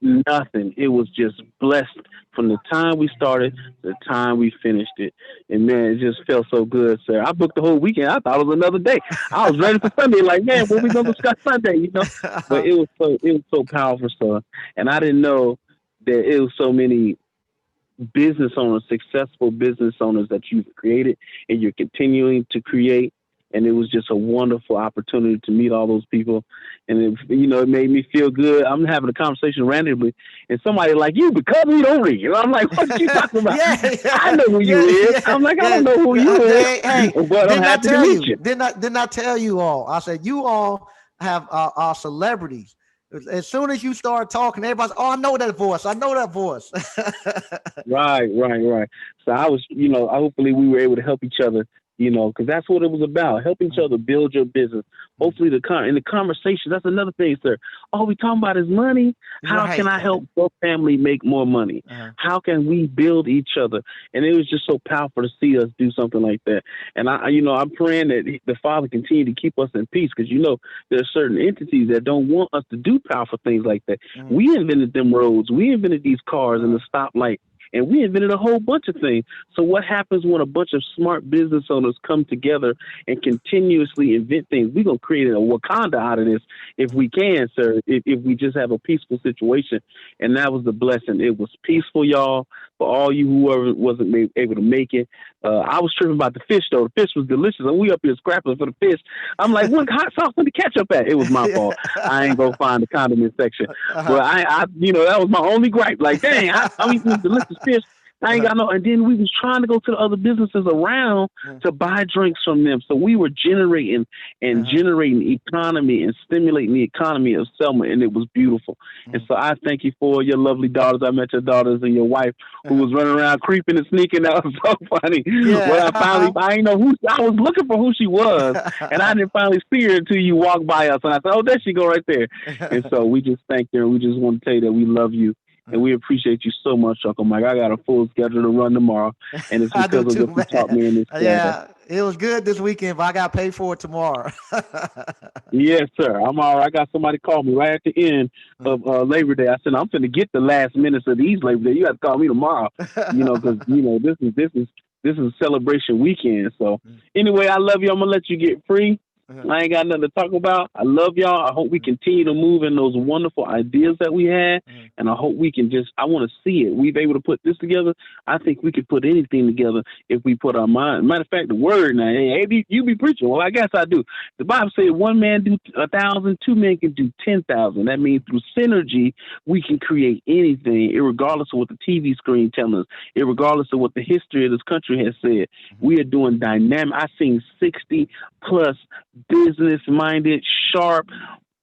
Nothing. It was just blessed from the time we started to the time we finished it. And man, it just felt so good, sir. I booked the whole weekend. I thought it was another day. I was ready for Sunday, like, man, what we gonna discuss Sunday? But it was so powerful, sir. And I didn't know that it was so many business owners, successful business owners that you've created and you're continuing to create. and it was just a wonderful opportunity to meet all those people. And it made me feel good. I'm having a conversation randomly, and somebody like, you because we don't read. And I'm like, what you talking about? Yeah, I yeah, know who you yeah, is. yeah, I'm like, I yeah. don't know who you is, Hey, hey, but I'm didn't I happy to tell meet you? you. Didn't I tell you all? I said you all have are celebrities. As soon as you start talking, everybody's, oh, I know that voice. I know that voice. Right, right, right. So I was, hopefully we were able to help each other, because that's what it was about, helping each other build your business. Hopefully, in the conversation, that's another thing, sir. All we talking about is money. How can Right. I help your family make more money? Uh-huh. How can we build each other? And it was just so powerful to see us do something like that. And I'm praying that the Father continue to keep us in peace, because there are certain entities that don't want us to do powerful things like that. Mhm. We invented them roads. We invented these cars and Uh-huh. the stoplight, and we invented a whole bunch of things. So what happens when a bunch of smart business owners come together and continuously invent things? We're gonna create a Wakanda out of this if we can, sir. If we just have a peaceful situation, and that was the blessing. It was peaceful, y'all. For all you whoever wasn't able to make it, I was tripping about the fish though. The fish was delicious, and we up here scrapping for the fish. I'm like, what hot sauce with the ketchup at? It was my fault. I ain't gonna find the condiment section, but Uh-huh. that was my only gripe. Like, dang, I'm eating this delicious fish. I ain't Uh-huh. got no. And then we was trying to go to the other businesses around to buy drinks from them. So we were Uh-huh. generating economy and stimulating the economy of Selma, and it was beautiful. And Mhm. so I thank you for your lovely daughters. I met your daughters and your wife who Uh-huh. was running around creeping and sneaking. That was so funny. When Yeah. I didn't know who I was looking for who she was, and I didn't finally see her until you walked by us, and I said, "Oh, there she go right there." And so we just thank you, and we just want to tell you that we love you. And we appreciate you so much, Uncle Mike. I got a full schedule to run tomorrow, and it's I do because of too, what you taught man. me in this class. Yeah, it was good this weekend, but I got paid for it tomorrow. Yes, sir. I'm all right. I got somebody call me right at the end of Labor Day. I said, I'm finna get the last minutes of these Labor Day. You have to call me tomorrow, because this is celebration weekend. So anyway, I love you. I'm gonna let you get free. I ain't got nothing to talk about. I love y'all. I hope we continue to move in those wonderful ideas that we had. And I hope we can I want to see it. We've able to put this together. I think we could put anything together if we put our mind. Matter of fact, the word now, hey, you be preaching. Well, I guess I do. The Bible says one man do 1,000, two men can do 10,000. That means through synergy, we can create anything, regardless of what the TV screen tells us, regardless of what the history of this country has said. We are doing dynamic. I've seen 60 plus business minded, sharp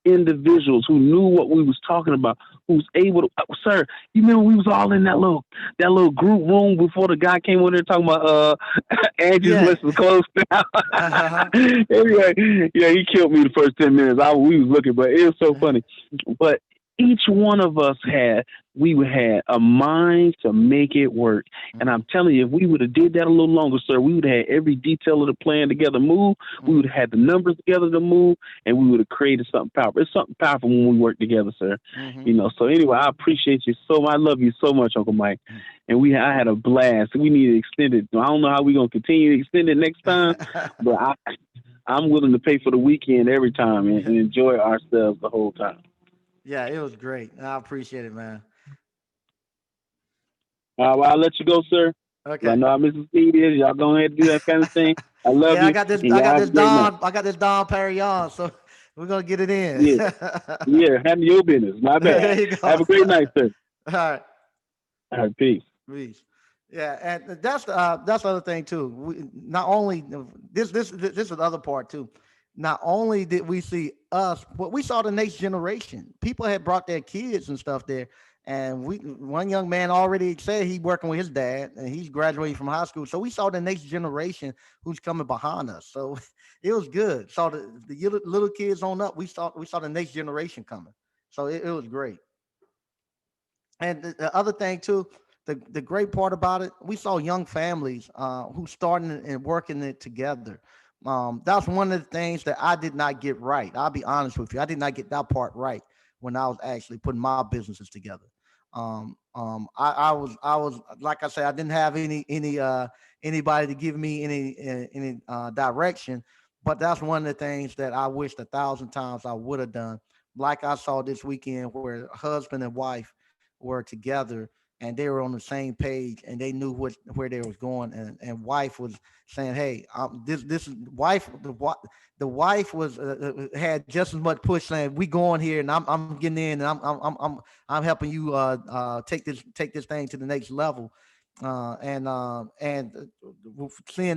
individuals who knew what we was talking about, who's able to, sir, you remember we was all in that little group room before the guy came over there talking about Angie's Yeah. list was closed now. Uh-huh. Anyway, yeah, he killed me the first 10 minutes. We was looking, but it was so funny. But each one of us we had a mind to make it work. And I'm telling you, if we would have did that a little longer, sir, we would have had every detail of the plan together move. We would have had the numbers together to move, and we would have created something powerful. It's something powerful when we work together, sir. So anyway, I appreciate you so much. I love you so much, Uncle Mike. And I had a blast. We need to extend it. I don't know how we're gonna continue to extend it next time, but I'm willing to pay for the weekend every time and enjoy ourselves the whole time. Yeah, it was great. I appreciate it, man. Well, I'll let you go, sir. 'Cause I Okay. know how Mrs. Speed is. Y'all go ahead and do that kind of thing. I love Yeah, I you, got this. and I y'all got have a this great night. Don. I got this Don Perignon. So we're gonna get it in. Yeah, yeah. Handle your business. My bad. There you go. Have a great night, sir. All right. All right, peace. Peace. Yeah, and that's the other thing too. We not only this is the other part too. Not only did we see us, but we saw the next generation. People had brought their kids and stuff there, and one young man already said he working with his dad, and he's graduating from high school. So we saw the next generation who's coming behind us. So it was good. Saw the little kids on up. We saw the next generation coming. So it was great. And the other thing too, the great part about it, we saw young families who starting and working it together. That's one of the things that I did not get right. I'll be honest with you. I did not get that part right when I was actually putting my businesses together. I was like I said, I didn't have anybody to give me any direction, but that's one of the things that I wished 1,000 times I would have done. Like I saw this weekend, where husband and wife were together, and they were on the same page, and they knew where they was going. And wife was saying, "Hey, this is wife." The wife was had just as much push, saying, "We going here, and I'm getting in, and I'm helping you take this thing to the next level." Seeing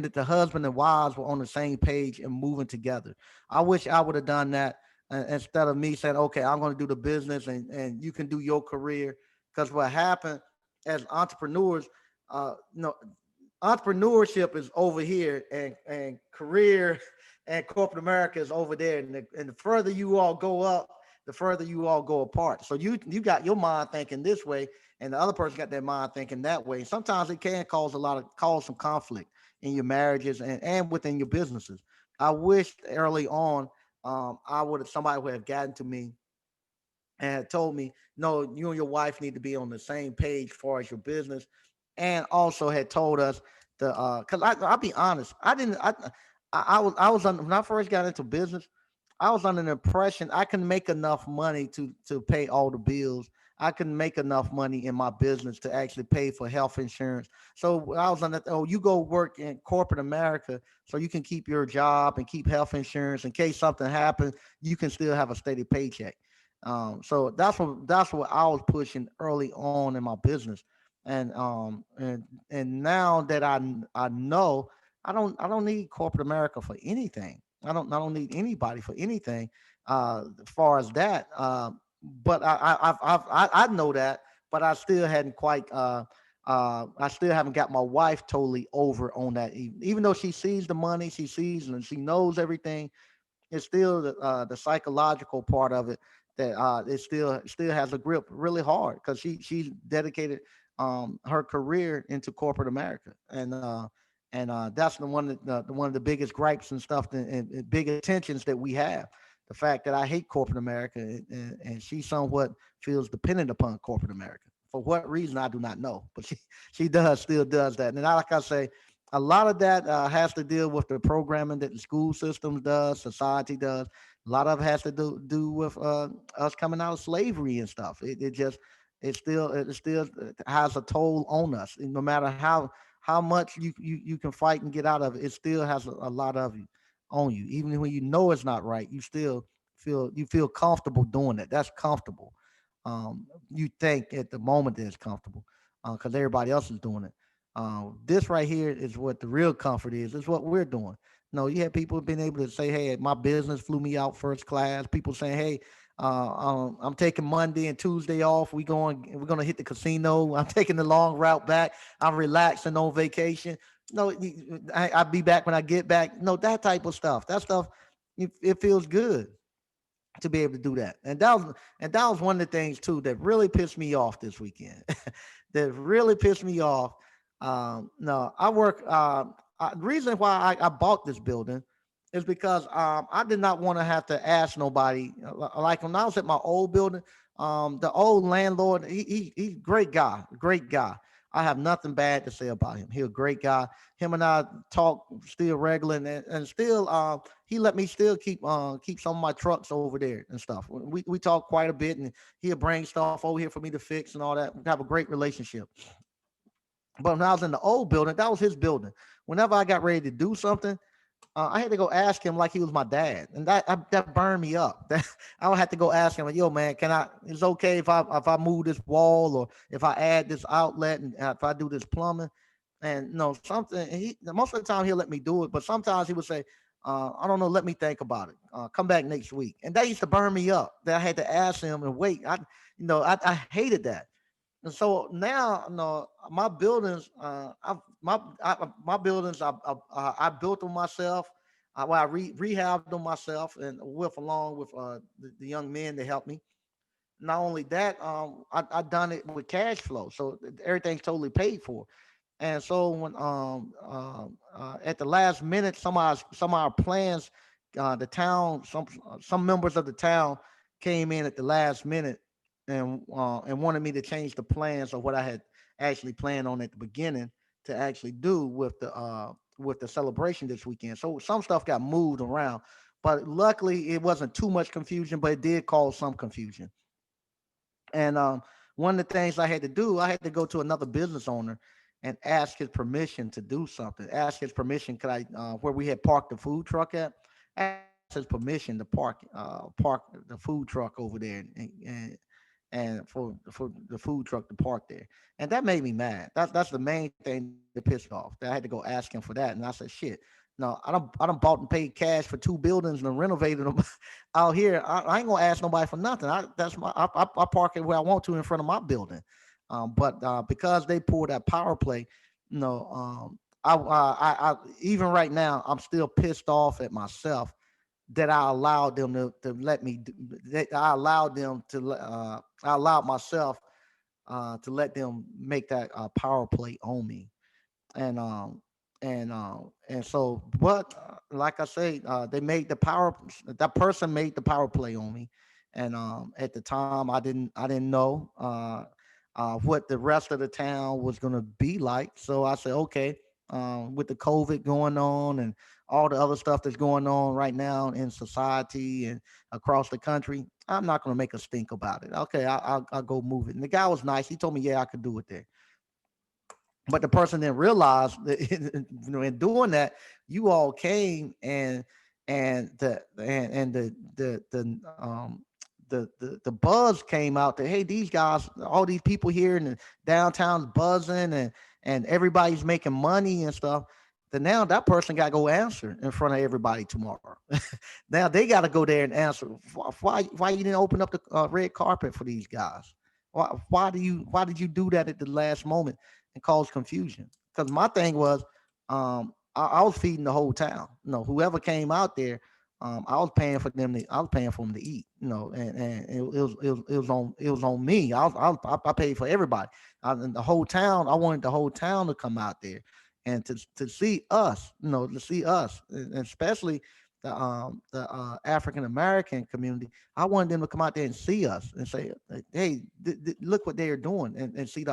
that the husband and wives were on the same page and moving together. I wish I would have done that instead of me saying, "Okay, I'm going to do the business, and you can do your career." Because what happened as entrepreneurs, you know, entrepreneurship is over here, and career and corporate America is over there. And the further you all go up, the further you all go apart. So you got your mind thinking this way, and the other person got their mind thinking that way. Sometimes it can cause some conflict in your marriages and within your businesses. I wish early on, I would have somebody would have gotten to me and had told me, no, you and your wife need to be on the same page as far as your business, and also had told us the because I'll be honest, I didn't I was when I first got into business, I was under the impression I can make enough money to pay all the bills. I can make enough money in my business to actually pay for health insurance. So I was on that. Oh, you go work in corporate America so you can keep your job and keep health insurance in case something happens. You can still have a steady paycheck. So that's what I was pushing early on in my business, and now that I know I don't need corporate America for anything. I don't need anybody for anything. As far as that, but I know that, but I still hadn't quite. I still haven't got my wife totally over on that. Even though she sees the money, she sees and she knows everything, it's still the psychological part of it that it still has a grip really hard because she's dedicated her career into corporate America, and that's the one of the biggest gripes and stuff and biggest tensions that we have. The fact that I hate corporate America, and she somewhat feels dependent upon corporate America for what reason I do not know, but she does still does that. And like I say, a lot of that has to deal with the programming that the school systems does, society does. A lot of it has to do with us coming out of slavery and stuff. It just it still has a toll on us. And no matter how much you can fight and get out of it, it still has a lot of you on you. Even when you know it's not right, you still feel comfortable doing it. That's comfortable. You think at the moment that it's comfortable because everybody else is doing it. This right here is what the real comfort is. It's what we're doing. No, you have people being able to say, "Hey, my business flew me out first class." People saying, "Hey, I'm taking Monday and Tuesday off. We're gonna hit the casino. I'm taking the long route back. I'm relaxing on vacation." No, I'll be back when I get back. No, that type of stuff. That stuff, it feels good to be able to do that. And that was one of the things too that really pissed me off this weekend. That really pissed me off. No, I work. The reason why I bought this building is because I did not want to have to ask nobody. Like when I was at my old building, the old landlord, he's a great guy, great guy. I have nothing bad to say about him. He's a great guy. Him and I talk still regular, and still he let me still keep some of my trucks over there and stuff. We talk quite a bit, and he'll bring stuff over here for me to fix and all that. We have a great relationship. But when I was in the old building, that was his building. Whenever I got ready to do something, I had to go ask him like he was my dad, and that burned me up. That I would have to go ask him, like, "Yo, man, can I? It's okay if I move this wall or if I add this outlet and if I do this plumbing." And no, something. He most of the time he'll let me do it, but sometimes he would say, "I don't know. Let me think about it. Come back next week." And that used to burn me up. That I had to ask him and wait. I hated that. And so now, my buildings, my buildings, I built them myself. I rehabbed them myself, and with along with the young men that helped me. Not only that, I done it with cash flow, so everything's totally paid for. And so when at the last minute, some of our plans, the town, some members of the town came in at the last minute and wanted me to change the plans of what I had actually planned on at the beginning to actually do with the celebration this weekend. So some stuff got moved around, but luckily it wasn't too much confusion, but it did cause some confusion. And one of the things I had to do, I had to go to another business owner and ask his permission to do something. Ask his permission, could I, where we had parked the food truck at, ask his permission to park the food truck over there, and for the food truck to park there. And that made me mad. That's the main thing that pissed me off. That I had to go ask him for that, and I said, shit. No, I don't bought and paid cash for two buildings and renovated them out here. I ain't gonna ask nobody for nothing. I park it where I want to in front of my building. But because they pulled that power play, you know, I even right now I'm still pissed off at myself that I allowed them to let me that I allowed them to I allowed myself to let them make that power play on me. And um and um and so, but like I say, they made the power that person made the power play on me. And at the time I didn't know what the rest of the town was going to be like. So I said, okay, with the COVID going on and all the other stuff that's going on right now in society and across the country, I'm not going to make a stink about it. Okay, I'll go move it. And the guy was nice. He told me, yeah, I could do it there. But the person didn't realize that in doing that, you all came and the buzz came out that, hey, these guys, all these people here in the downtown's buzzing, and everybody's making money and stuff. Then now that person got to go answer in front of everybody tomorrow. Now they got to go there and answer why you didn't open up the red carpet for these guys. Why did you do that at the last moment and cause confusion? Because my thing was, I was feeding the whole town. You know, whoever came out there, I was paying for them. I was paying for them to eat. You know, and it was on me. I paid for everybody. And the whole town. I wanted the whole town to come out there and to see us. You know, to see us, and especially the African American community. I wanted them to come out there and see us and say, "Hey, look what they are doing," and see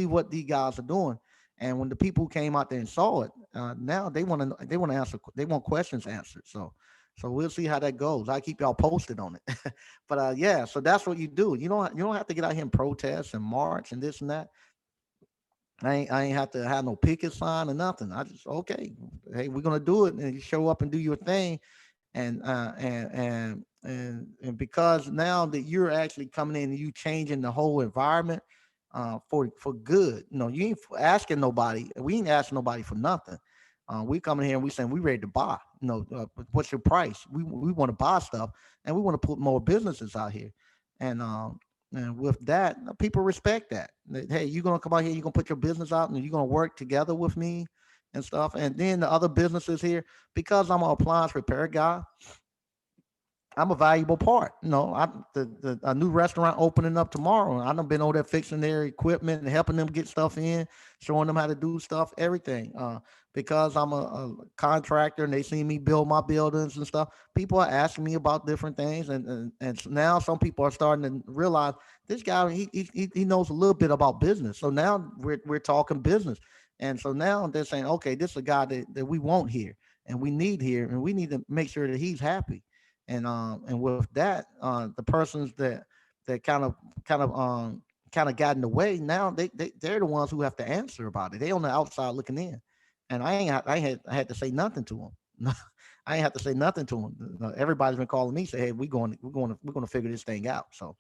what these guys are doing. And when the people who came out there and saw it, now they want to answer, they want questions answered. So we'll see how that goes. I keep y'all posted on it. But yeah, so that's what you do. You don't have to get out here and protest and march and this and that. I ain't have to have no picket sign or nothing. I just, okay, hey, we're gonna do it, and you show up and do your thing. And because now that you're actually coming in and you changing the whole environment for good. You ain't asking nobody. We ain't asking nobody for nothing. We coming here and we saying we ready to buy. What's your price? We want to buy stuff, and we want to put more businesses out here. And with that, people respect that. Hey, you're gonna come out here, you're gonna put your business out, and you're gonna work together with me and stuff. And then the other businesses here, because I'm an appliance repair guy, I'm a valuable part. A new restaurant opening up tomorrow. I done been over there fixing their equipment and helping them get stuff in, showing them how to do stuff, everything. Because I'm a contractor and they see me build my buildings and stuff. People are asking me about different things, and now some people are starting to realize this guy he knows a little bit about business. So now we're talking business, and so now they're saying, okay, this is a guy that we want here and we need here, and we need to make sure that he's happy. And with that, the persons that kind of got in the way, now they're the ones who have to answer about it. They on the outside looking in, and I had to say nothing to them. I ain't have to say nothing to them. Everybody's been calling me, say, hey, we're going to figure this thing out. So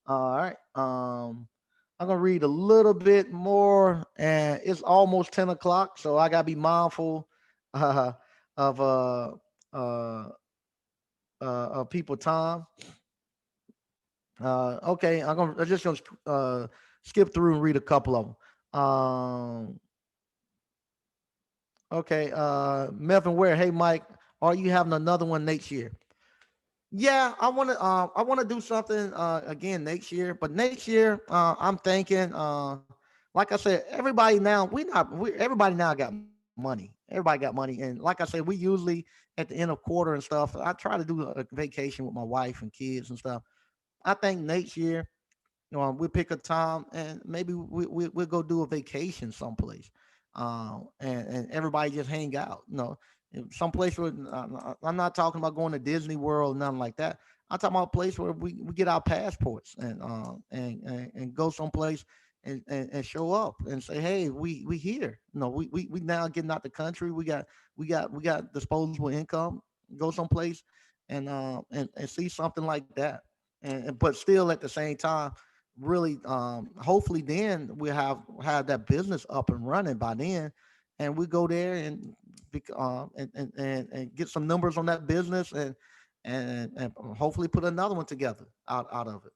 all right, I'm gonna read a little bit more, and it's almost 10 o'clock, so I gotta be mindful uh, of uh people time. Okay, I'm just gonna skip through and read a couple of them. Okay, Melvin Ware. Hey, Mike, are you having another one next year? Yeah, I want to do something again next year. But next year, I'm thinking, like I said, everybody now got money. Everybody got money, and like I said, we usually at the end of quarter and stuff. I try to do a vacation with my wife and kids and stuff. I think next year, we'll pick a time and maybe we'll go do a vacation someplace, and everybody just hang out. Someplace where I'm not talking about going to Disney World, nothing like that. I'm talking about a place where we get our passports and go someplace and show up and say, hey, we here. No, we now getting out the country. We got disposable income. Go someplace and see something like that. And but still at the same time, really, hopefully then we have that business up and running by then, and we go there and get some numbers on that business and hopefully put another one together out of it.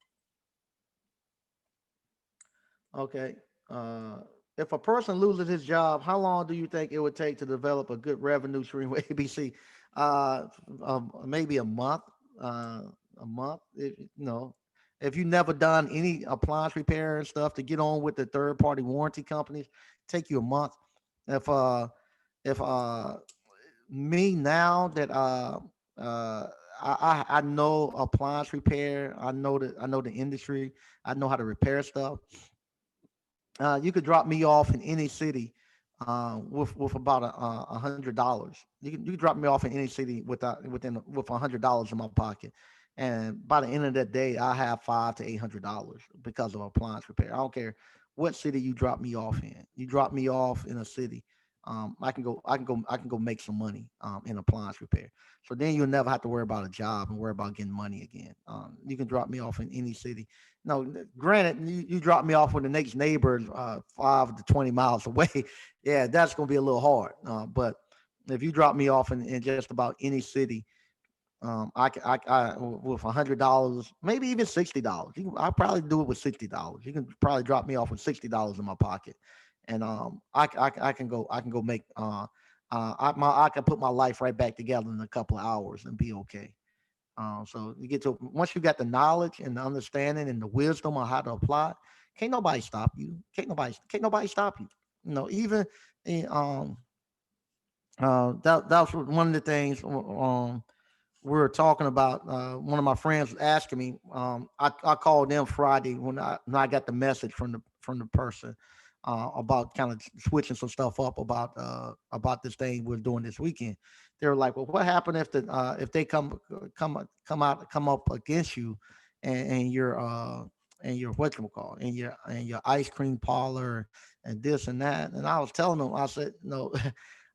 Okay. Uh, if a person loses his job, how long do you think it would take to develop a good revenue stream with ABC? Uh, Maybe a month. Uh, a month. If you never done any appliance repair and stuff to get on with the third party warranty companies, take you a month. If uh, if me now that uh I know appliance repair, I know the industry, I know how to repair stuff. You could drop me off in any city with about $100. You could drop me off in any city with $100 in my pocket, and by the end of that day, I have $500 to $800 because of appliance repair. I don't care what city you drop me off in. You drop me off in a city, I can go make some money in appliance repair. So then you'll never have to worry about a job and worry about getting money again. You can drop me off in any city. No, granted, you drop me off with the next neighbor 5 to 20 miles away. Yeah, that's going to be a little hard. But if you drop me off in just about any city, with $100, maybe even $60. I'll probably do it with $60. You can probably drop me off with $60 in my pocket, and I can go make I can put my life right back together in a couple of hours and be okay. So you get to once you got the knowledge and the understanding and the wisdom on how to apply, can't nobody stop you. Can't nobody stop you. Even um that was one of the things we were talking about. One of my friends was asking me. I called them Friday when I got the message from the person about kind of switching some stuff up about this thing we're doing this weekend. They were like, "Well, what happened if they come up against you and your whatchamacallit and your ice cream parlor and this and that?" And I was telling them, I said, "No,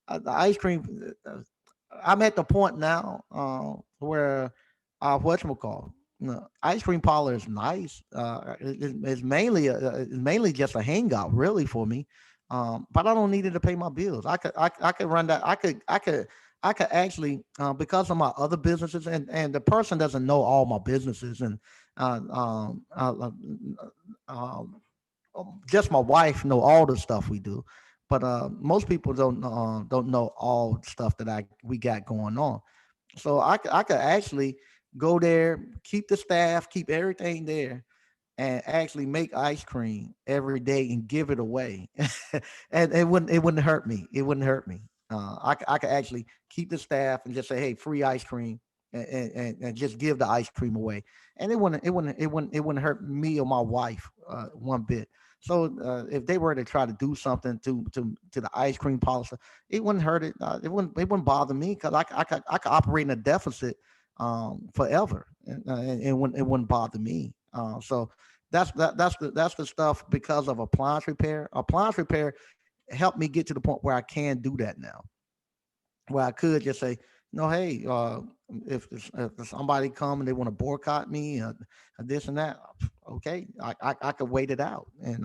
the ice cream. I'm at the point now where whatchamacallit, ice cream parlor is nice. It's mainly just a hangout, really, for me. But I don't need it to pay my bills. I could run that. I could actually, because of my other businesses, and the person doesn't know all my businesses, and uh, um, uh, uh, um, just my wife know all the stuff we do, but most people don't know all the stuff that I we got going on. So I could actually go there, keep the staff, keep everything there, and actually make ice cream every day and give it away, and it wouldn't hurt me. It wouldn't hurt me. I could actually keep the staff and just say, hey, free ice cream, and just give the ice cream away, and it wouldn't hurt me or my wife one bit. So if they were to try to do something to the ice cream policy, it wouldn't hurt it. It wouldn't bother me because I could operate in a deficit forever, and it wouldn't bother me. So that's the stuff because of appliance repair. Appliance repair helped me get to the point where I can do that now, where I could just say, no, hey, if somebody come and they want to boycott me, this and that, okay, I could wait it out, and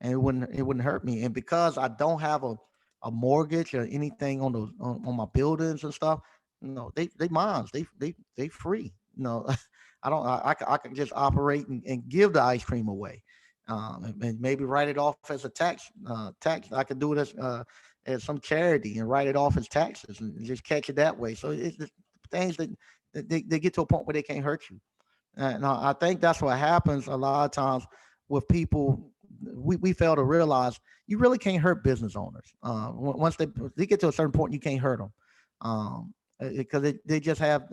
it wouldn't hurt me. And because I don't have a mortgage or anything on my buildings and stuff, they mines, they free. I don't I can just operate and give the ice cream away, and maybe write it off as a tax. I could do it as some charity and write it off as taxes and just catch it that way. So it's things that they get to a point where they can't hurt you. And I think that's what happens a lot of times with people. We fail to realize you really can't hurt business owners. Once they get to a certain point, you can't hurt them, because they just have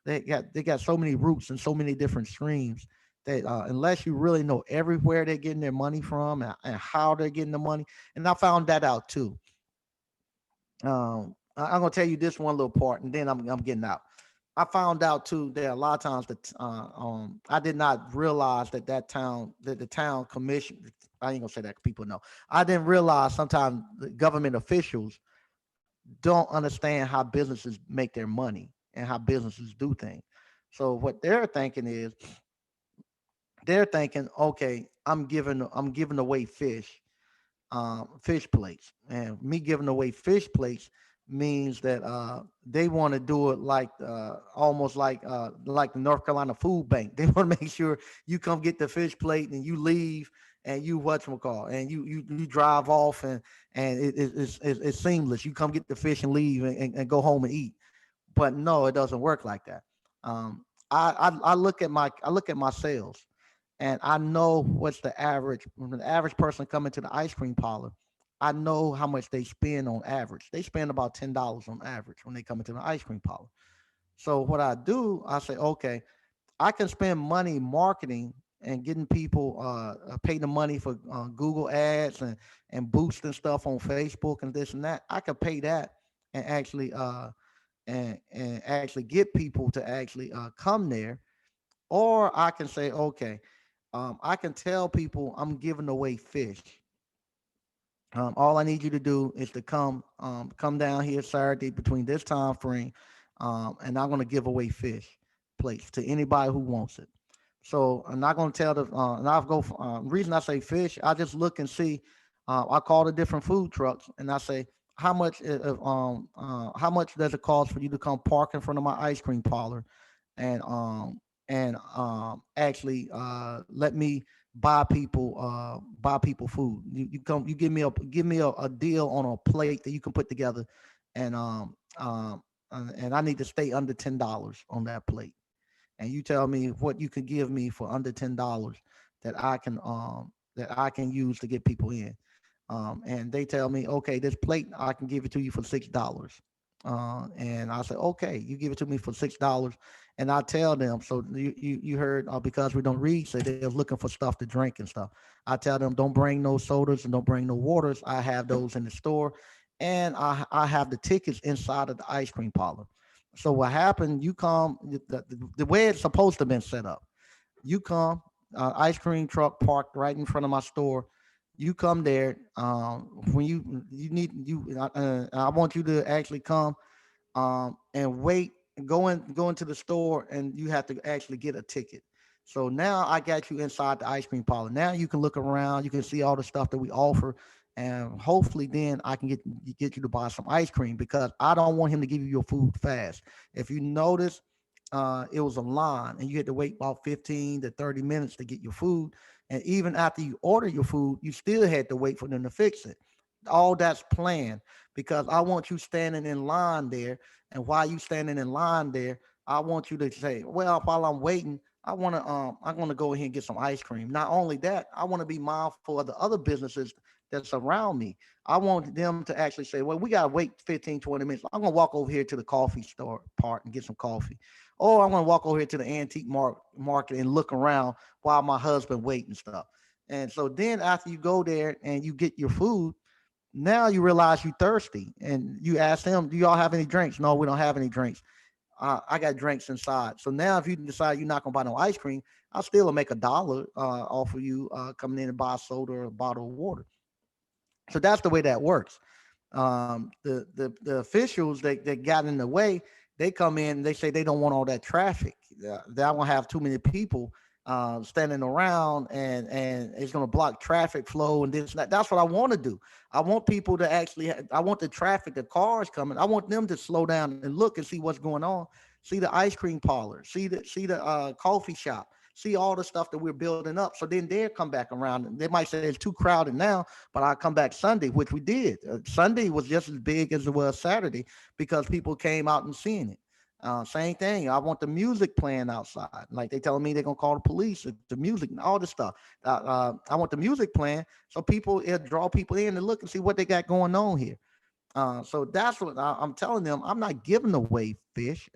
they got so many roots and so many different streams that unless you really know everywhere they're getting their money from and how they're getting the money, and I found that out too. I'm gonna tell you this one little part, and then I'm getting out. I found out too that a lot of times that I did not realize that the town commission. I ain't gonna say that 'cause people know. I didn't realize sometimes the government officials don't understand how businesses make their money and how businesses do things. So what they're thinking is they're thinking, okay, I'm giving away fish plates, and me giving away fish plates means that they want to do it like almost like the North Carolina Food Bank. They want to make sure you come get the fish plate and you leave and you whatchamacall and you drive off and it's seamless. You come get the fish and leave and go home and eat. But no, it doesn't work like that. I look at my sales, and I know what's the average when the average person coming to the ice cream parlor. I know how much they spend on average. They spend about $10 on average when they come into the ice cream parlor. So what I do, I say, okay, I can spend money marketing and getting people pay the money for Google ads and boosting stuff on Facebook and this and that. I could pay that and actually and actually get people to actually come there, or I can say, okay, I can tell people I'm giving away fish. All I need you to do is to come down here Saturday between this time frame, and I'm going to give away fish plates to anybody who wants it. So I'm not going to tell the, and I'll go. Reason I say fish, I just look and see. I call the different food trucks and I say, how much does it cost for you to come park in front of my ice cream parlor, and actually let me buy people food. You come, you give me a deal on a plate that you can put together, and and I need to stay under $10 on that plate, and you tell me what you could give me for under $10 that I can use to get people in. And they tell me, okay, this plate I can give it to you for $6. And I say, okay, you give it to me for $6, and I tell them. So you heard because we don't read, so they're looking for stuff to drink and stuff. I tell them don't bring no sodas and don't bring no waters. I have those in the store, and I have the tickets inside of the ice cream parlor. So what happened? You come the way it's supposed to have been set up. You come, ice cream truck parked right in front of my store. You come there. When you need you, I want you to actually come and wait, go into the store, and you have to actually get a ticket. So now I got you inside the ice cream parlor. Now you can look around, you can see all the stuff that we offer, and hopefully then I can get you to buy some ice cream because I don't want him to give you your food fast. If you notice, it was a line, and you had to wait about 15 to 30 minutes to get your food. And even after you order your food, you still had to wait for them to fix it. All that's planned because I want you standing in line there. And while you standing in line there, I want you to say, well, while I'm waiting, I want to go ahead and get some ice cream. Not only that, I want to be mindful of the other businesses that's around me. I want them to actually say, well, we got to wait 15, 20 minutes. I'm going to walk over here to the coffee store part and get some coffee. Or I'm going to walk over here to the antique market and look around while my husband wait and stuff. And so then after you go there and you get your food, now you realize you're thirsty, and you ask them, "Do y'all have any drinks?" No, we don't have any drinks. I got drinks inside. So now, if you decide you're not gonna buy no ice cream, I'll still make $1 off of you coming in and buy a soda or a bottle of water. So that's the way that works. The officials that got in the way, they come in and they say they don't want all that traffic. They don't want to have too many people standing around, and it's going to block traffic flow and this and that. That's what I want to do. I want people to actually. I want the traffic, the cars coming. I want them to slow down and look and see what's going on. See the ice cream parlor. See the coffee shop. See all the stuff that we're building up. So then they'll come back around. And they might say it's too crowded now, but I'll come back Sunday, which we did. Sunday was just as big as it was Saturday because people came out and seeing it. Same thing. I want the music playing outside. Like they telling me they're gonna call the police, the music, and all this stuff. I want the music playing so people it'll draw people in and look and see what they got going on here. So that's what I'm telling them. I'm not giving away fish.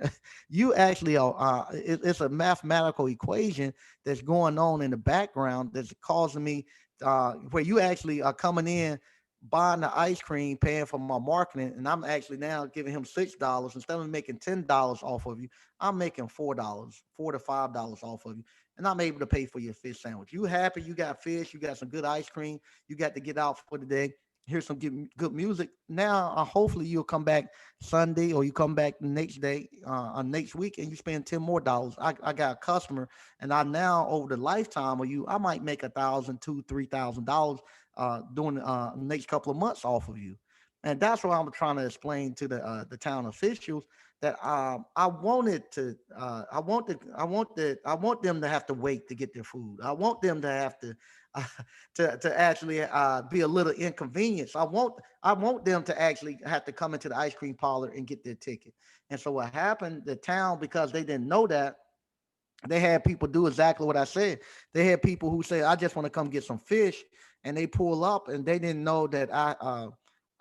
You actually are. It's a mathematical equation that's going on in the background that's causing me where you actually are coming in. buying the ice cream, paying for my marketing, and I'm actually now giving him $6 instead of making $10 off of you. I'm making $4, $4 to $5 off of you, and I'm able to pay for your fish sandwich. You happy? You got fish? You got some good ice cream? You got to get out for the day. Here's some good music. Now, hopefully, you'll come back Sunday or you come back the next day, next week, and you spend $10 more. I got a customer, and I now over the lifetime of you, I might make 1,000, $2,000, $3,000 during next couple of months off of you. And that's what I'm trying to explain to the town officials that I want them to have to wait to get their food. I want them to have to uh, to actually be a little inconvenienced. I want them to actually have to come into the ice cream parlor and get their ticket. And so what happened? The town, because they didn't know that, they had people do exactly what I said. They had people who say, "I just want to come get some fish," and they pull up, and they didn't know that I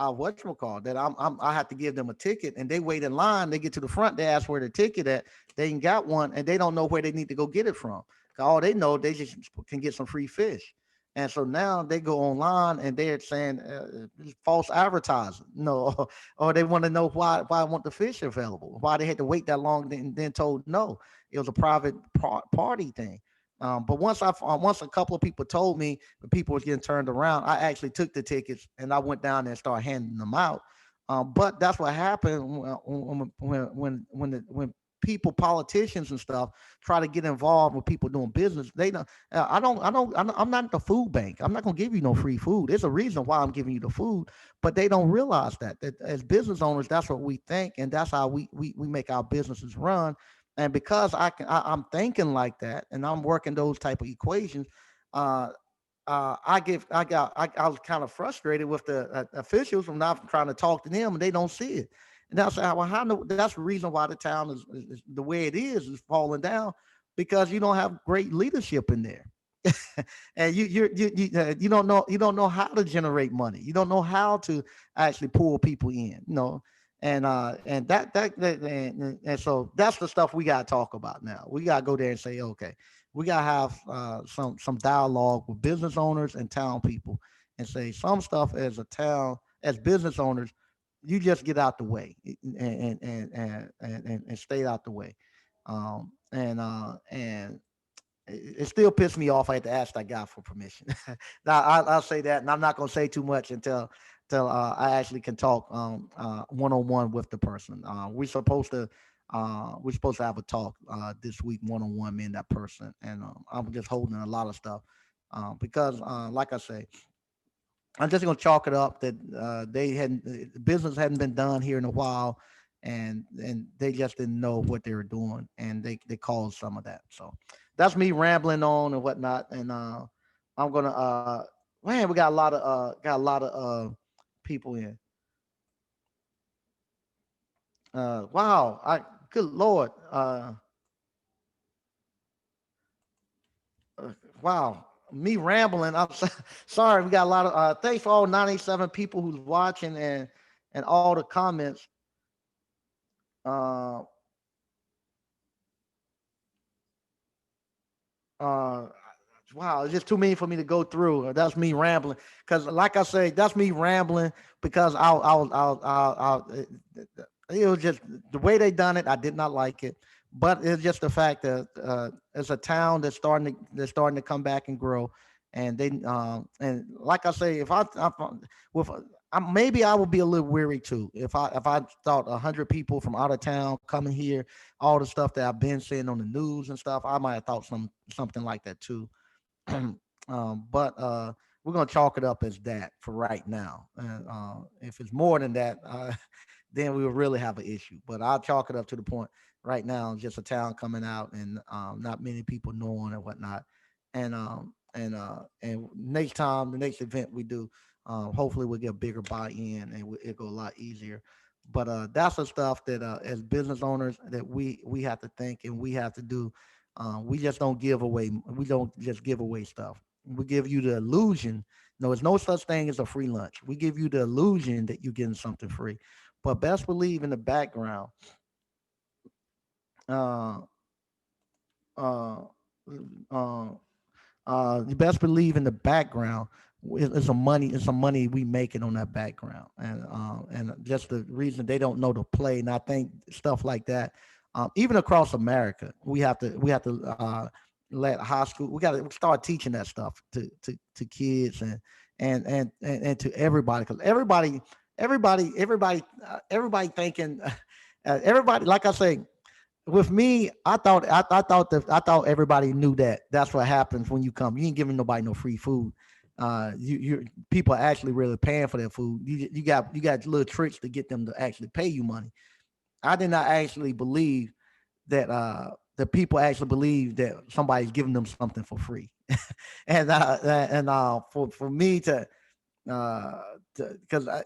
whatchamacallit, that I have to give them a ticket, and they wait in line. They get to the front, they ask where the ticket at. They ain't got one, and they don't know where they need to go get it from. 'Cause all they know, they just can get some free fish. And so now they go online and they're saying false advertising, or they want to know why I want the fish available, why they had to wait that long, and then told no, it was a private party thing. But once a couple of people told me the people was getting turned around, I actually took the tickets and I went down there and started handing them out. But that's what happened when people, politicians and stuff, try to get involved with people doing business. They don't. I'm not the food bank. I'm not gonna give you no free food. There's a reason why I'm giving you the food, but they don't realize that as business owners, that's what we think, and that's how we make our businesses run. And because I'm thinking like that, and I'm working those type of equations. Uh, I was kind of frustrated with the officials when I'm trying to talk to them and they don't see it. And that's how, well, how no, that's the reason why the town is the way it is falling down, because you don't have great leadership in there. And you don't know how to generate money. You don't know how to actually pull people in. And and so that's the stuff we got to talk about now. We got to go there and say, okay, we got to have some dialogue with business owners and town people, and say some stuff as a town, as business owners, you just get out the way and stay out the way. And it still pissed me off. I had to ask that guy for permission. Now I'll say that, and I'm not gonna say too much until I actually can talk one on one with the person. We're supposed to have a talk this week one on one, me and that person, and I'm just holding a lot of stuff because, like I say, I'm just gonna chalk it up that they hadn't business hadn't been done here in a while, and they just didn't know what they were doing, and they caused some of that. So that's me rambling on and whatnot, and I'm gonna man, we got a lot of people in. Wow, I good lord, wow, me rambling. I'm sorry. We got a lot of thanks for all 97 people who's watching and all the comments. Uh, uh, wow, it's just too many for me to go through. That's me rambling. Because, like I say, that's me rambling because it was just the way they done it. I did not like it, but it's just the fact that it's a town that's starting to come back and grow, and they and like I say, if with maybe I would be a little weary too if I thought 100 people from out of town coming here, all the stuff that I've been seeing on the news and stuff. I might have thought something like that too. But we're gonna chalk it up as that for right now. And if it's more than that, then we will really have an issue. But I'll chalk it up to the point right now, just a town coming out and not many people knowing and whatnot. And next time, the next event we do, hopefully we'll get a bigger buy-in and it'll go a lot easier. But that's the stuff that as business owners that we have to think and we have to do. We just don't give away. We don't just give away stuff. We give you the illusion. No, there's no such thing as a free lunch. We give you the illusion that you're getting something free, but best believe in the background, uh, uh, uh, you best believe in the background. it's some money we making on that background, and just the reason they don't know to play. And I think stuff like that, even across America, we have to let high school, we got to start teaching that stuff to kids, and to everybody, because everybody thinking, everybody, like I say, with me, I thought everybody knew that that's what happens when you come. You ain't giving nobody no free food. You people are actually really paying for their food. You got little tricks to get them to actually pay you money. I did not actually believe that the people actually believe that somebody's giving them something for free, and for me to because my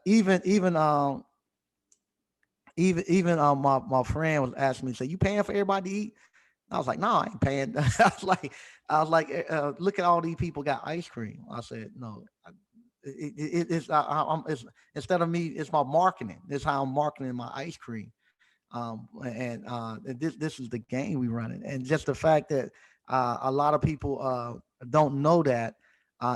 friend was asking me, say, you paying for everybody to eat? I was like, no, I ain't paying. I was like, look at all these people got ice cream. I said, no, it's instead of me, it's my marketing. This is how I'm marketing my ice cream. And this is the game we running, and just the fact that a lot of people don't know that.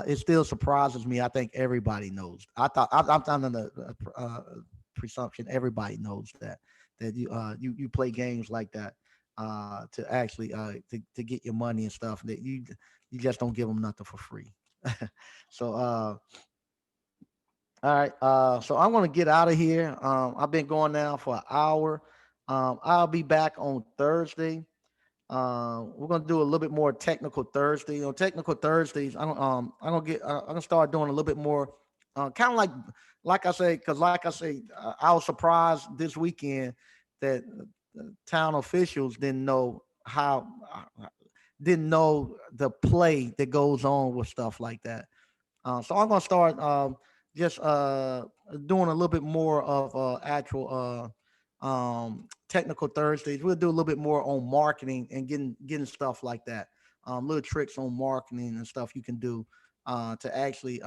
It still surprises me. I think everybody knows. I'm under the presumption everybody knows that you play games like that to actually to get your money and stuff. That you just don't give them nothing for free. So all right. So I'm gonna get out of here. I've been going now for an hour. I'll be back on Thursday. We're gonna do a little bit more technical Thursday. On technical Thursdays, I'm gonna start doing a little bit more, kind of like I say, because like I say, I was surprised this weekend that town officials didn't know the play that goes on with stuff like that. So I'm gonna start just doing a little bit more of actual technical Thursdays. We'll do a little bit more on marketing and getting stuff like that. Little tricks on marketing and stuff you can do to actually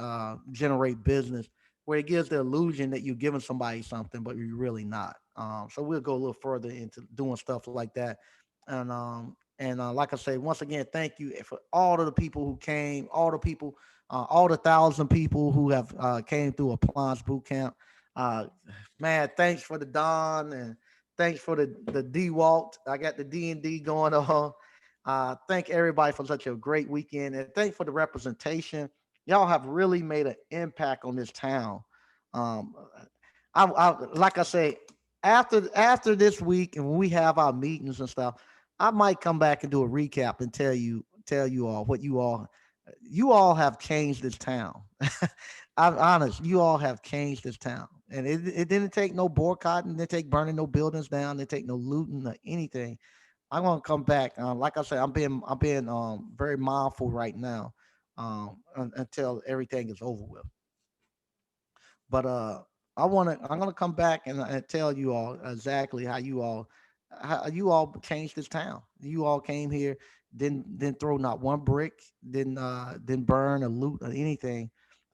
generate business, where it gives the illusion that you're giving somebody something, but you're really not. So we'll go a little further into doing stuff like that. And like I say, once again, thank you for all of the people who came, all the 1,000 people who have came through Appliance Boot Camp. Uh, Man, thanks for the Don, and thanks for the D Walt. I got the D&D going on. Thank everybody for such a great weekend, and thanks for the representation. Y'all have really made an impact on this town. Um, like I say, after this week, and when we have our meetings and stuff, I might come back and do a recap and tell you all what you all have changed this town. I'm honest, you all have changed this town, and it didn't take no boycotting, didn't take burning no buildings down, didn't take no looting or anything. I'm gonna come back. Like I said, I'm being very mindful right now, until everything is over with. But I'm gonna come back and tell you all exactly how you all changed this town. You all came here, didn't throw not one brick, didn't burn or loot or anything,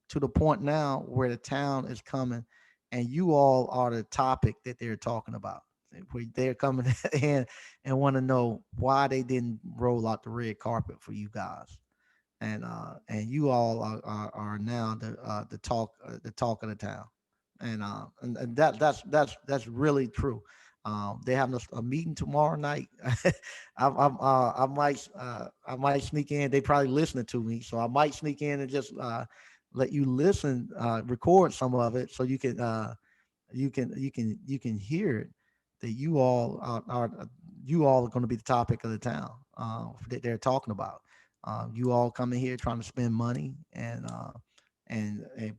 to the point now where the town is coming, and you all are the topic that they're talking about. Where they're coming in and want to know why they didn't roll out the red carpet for you guys, and you all are now the talk of the town, and that's really true. They have a meeting tomorrow night. I might sneak in. They probably listening to me, so I might sneak in and just let you listen, record some of it, so you can hear it. That you all are going to be the topic of the town that they're talking about. You all coming here trying to spend money, and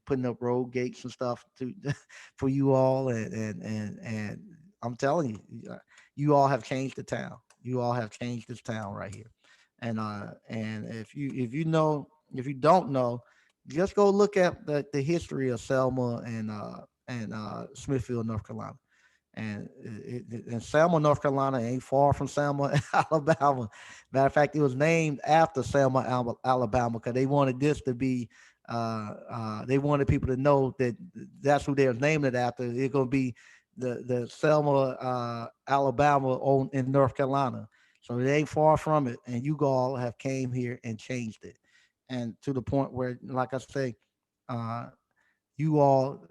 putting up road gates and stuff to for you all, and I'm telling you, you all have changed the town. You all have changed this town right here. And if you don't know, just go look at the history of Selma and Smithfield, North Carolina. And Selma, North Carolina ain't far from Selma, Alabama. Matter of fact, it was named after Selma, Alabama, because they wanted this to be. They wanted people to know that that's who they was naming it after. It's gonna be the Selma, Alabama, in North Carolina. So it ain't far from it, and you all have came here and changed it, and to the point where, like I say, Uh, you all,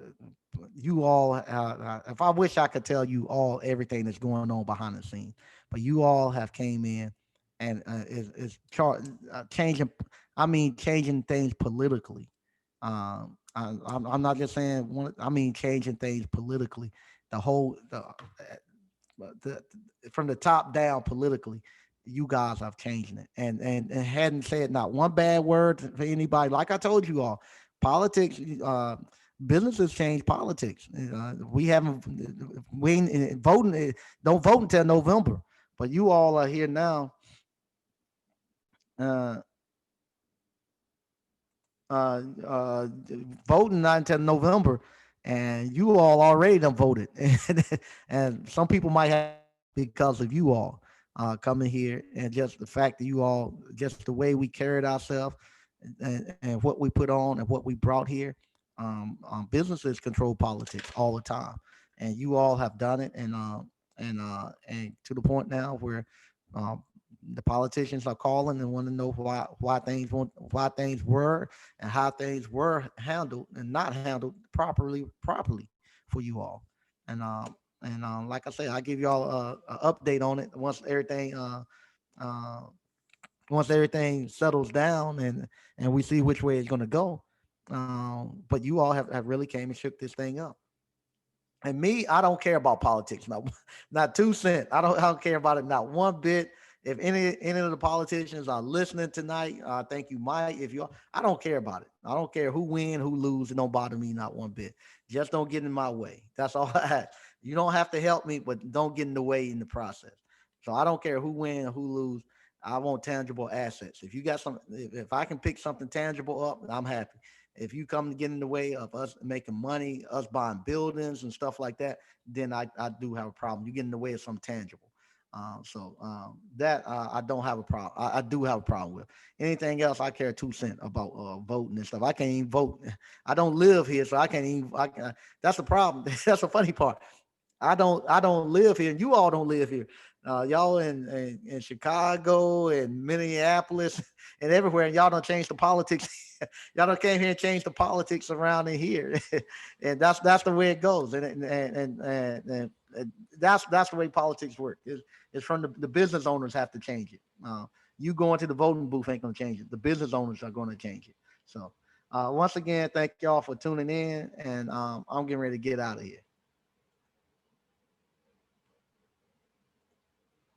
if I wish I could tell you all everything that's going on behind the scenes, but you all have came in and changing. I mean, changing things politically. I'm not just saying one. I mean, changing things politically. The whole the from the top down politically, you guys have changed it, and hadn't said not one bad word for anybody. Like I told you all, politics, businesses change politics. We haven't we ain't voting. Don't vote until November, but you all are here now. Uh, Voting not until November, and you all already done voted, and some people might have because of you all coming here, and just the fact that you all, just the way we carried ourselves, and what we put on and what we brought here. Businesses control politics all the time, and you all have done it, and to the point now where um, the politicians are calling and want to know why things were and how things were handled and not handled properly for you all. And like I say, I give y'all a update on it uh, once everything settles down and we see which way it's going to go. But you all have really came and shook this thing up. And me, I don't care about politics, not 2 cents. I don't care about it not one bit. If any of the politicians are listening tonight, I think you might. If you, I don't care about it. I don't care who win, who lose. It don't bother me not one bit. Just don't get in my way. That's all I have. You don't have to help me, but don't get in the way in the process. So I don't care who win, who lose. I want tangible assets. If you got some, if I can pick something tangible up, I'm happy. If you come to get in the way of us making money, us buying buildings and stuff like that, then I do have a problem. You get in the way of something tangible. That I don't have a problem. I do have a problem with. Anything else, I care 2 cents about voting and stuff. I can't even vote. I don't live here, so I can't even. That's the problem. That's the funny part. I don't live here, and you all don't live here. Y'all in Chicago and Minneapolis and everywhere, and y'all don't change the politics. Y'all don't came here and change the politics around in here, and that's the way it goes. And that's the way politics work. It's from the business owners have to change it. You going to the voting booth ain't gonna change it. The business owners are gonna change it. So once again, thank y'all for tuning in, and I'm getting ready to get out of here.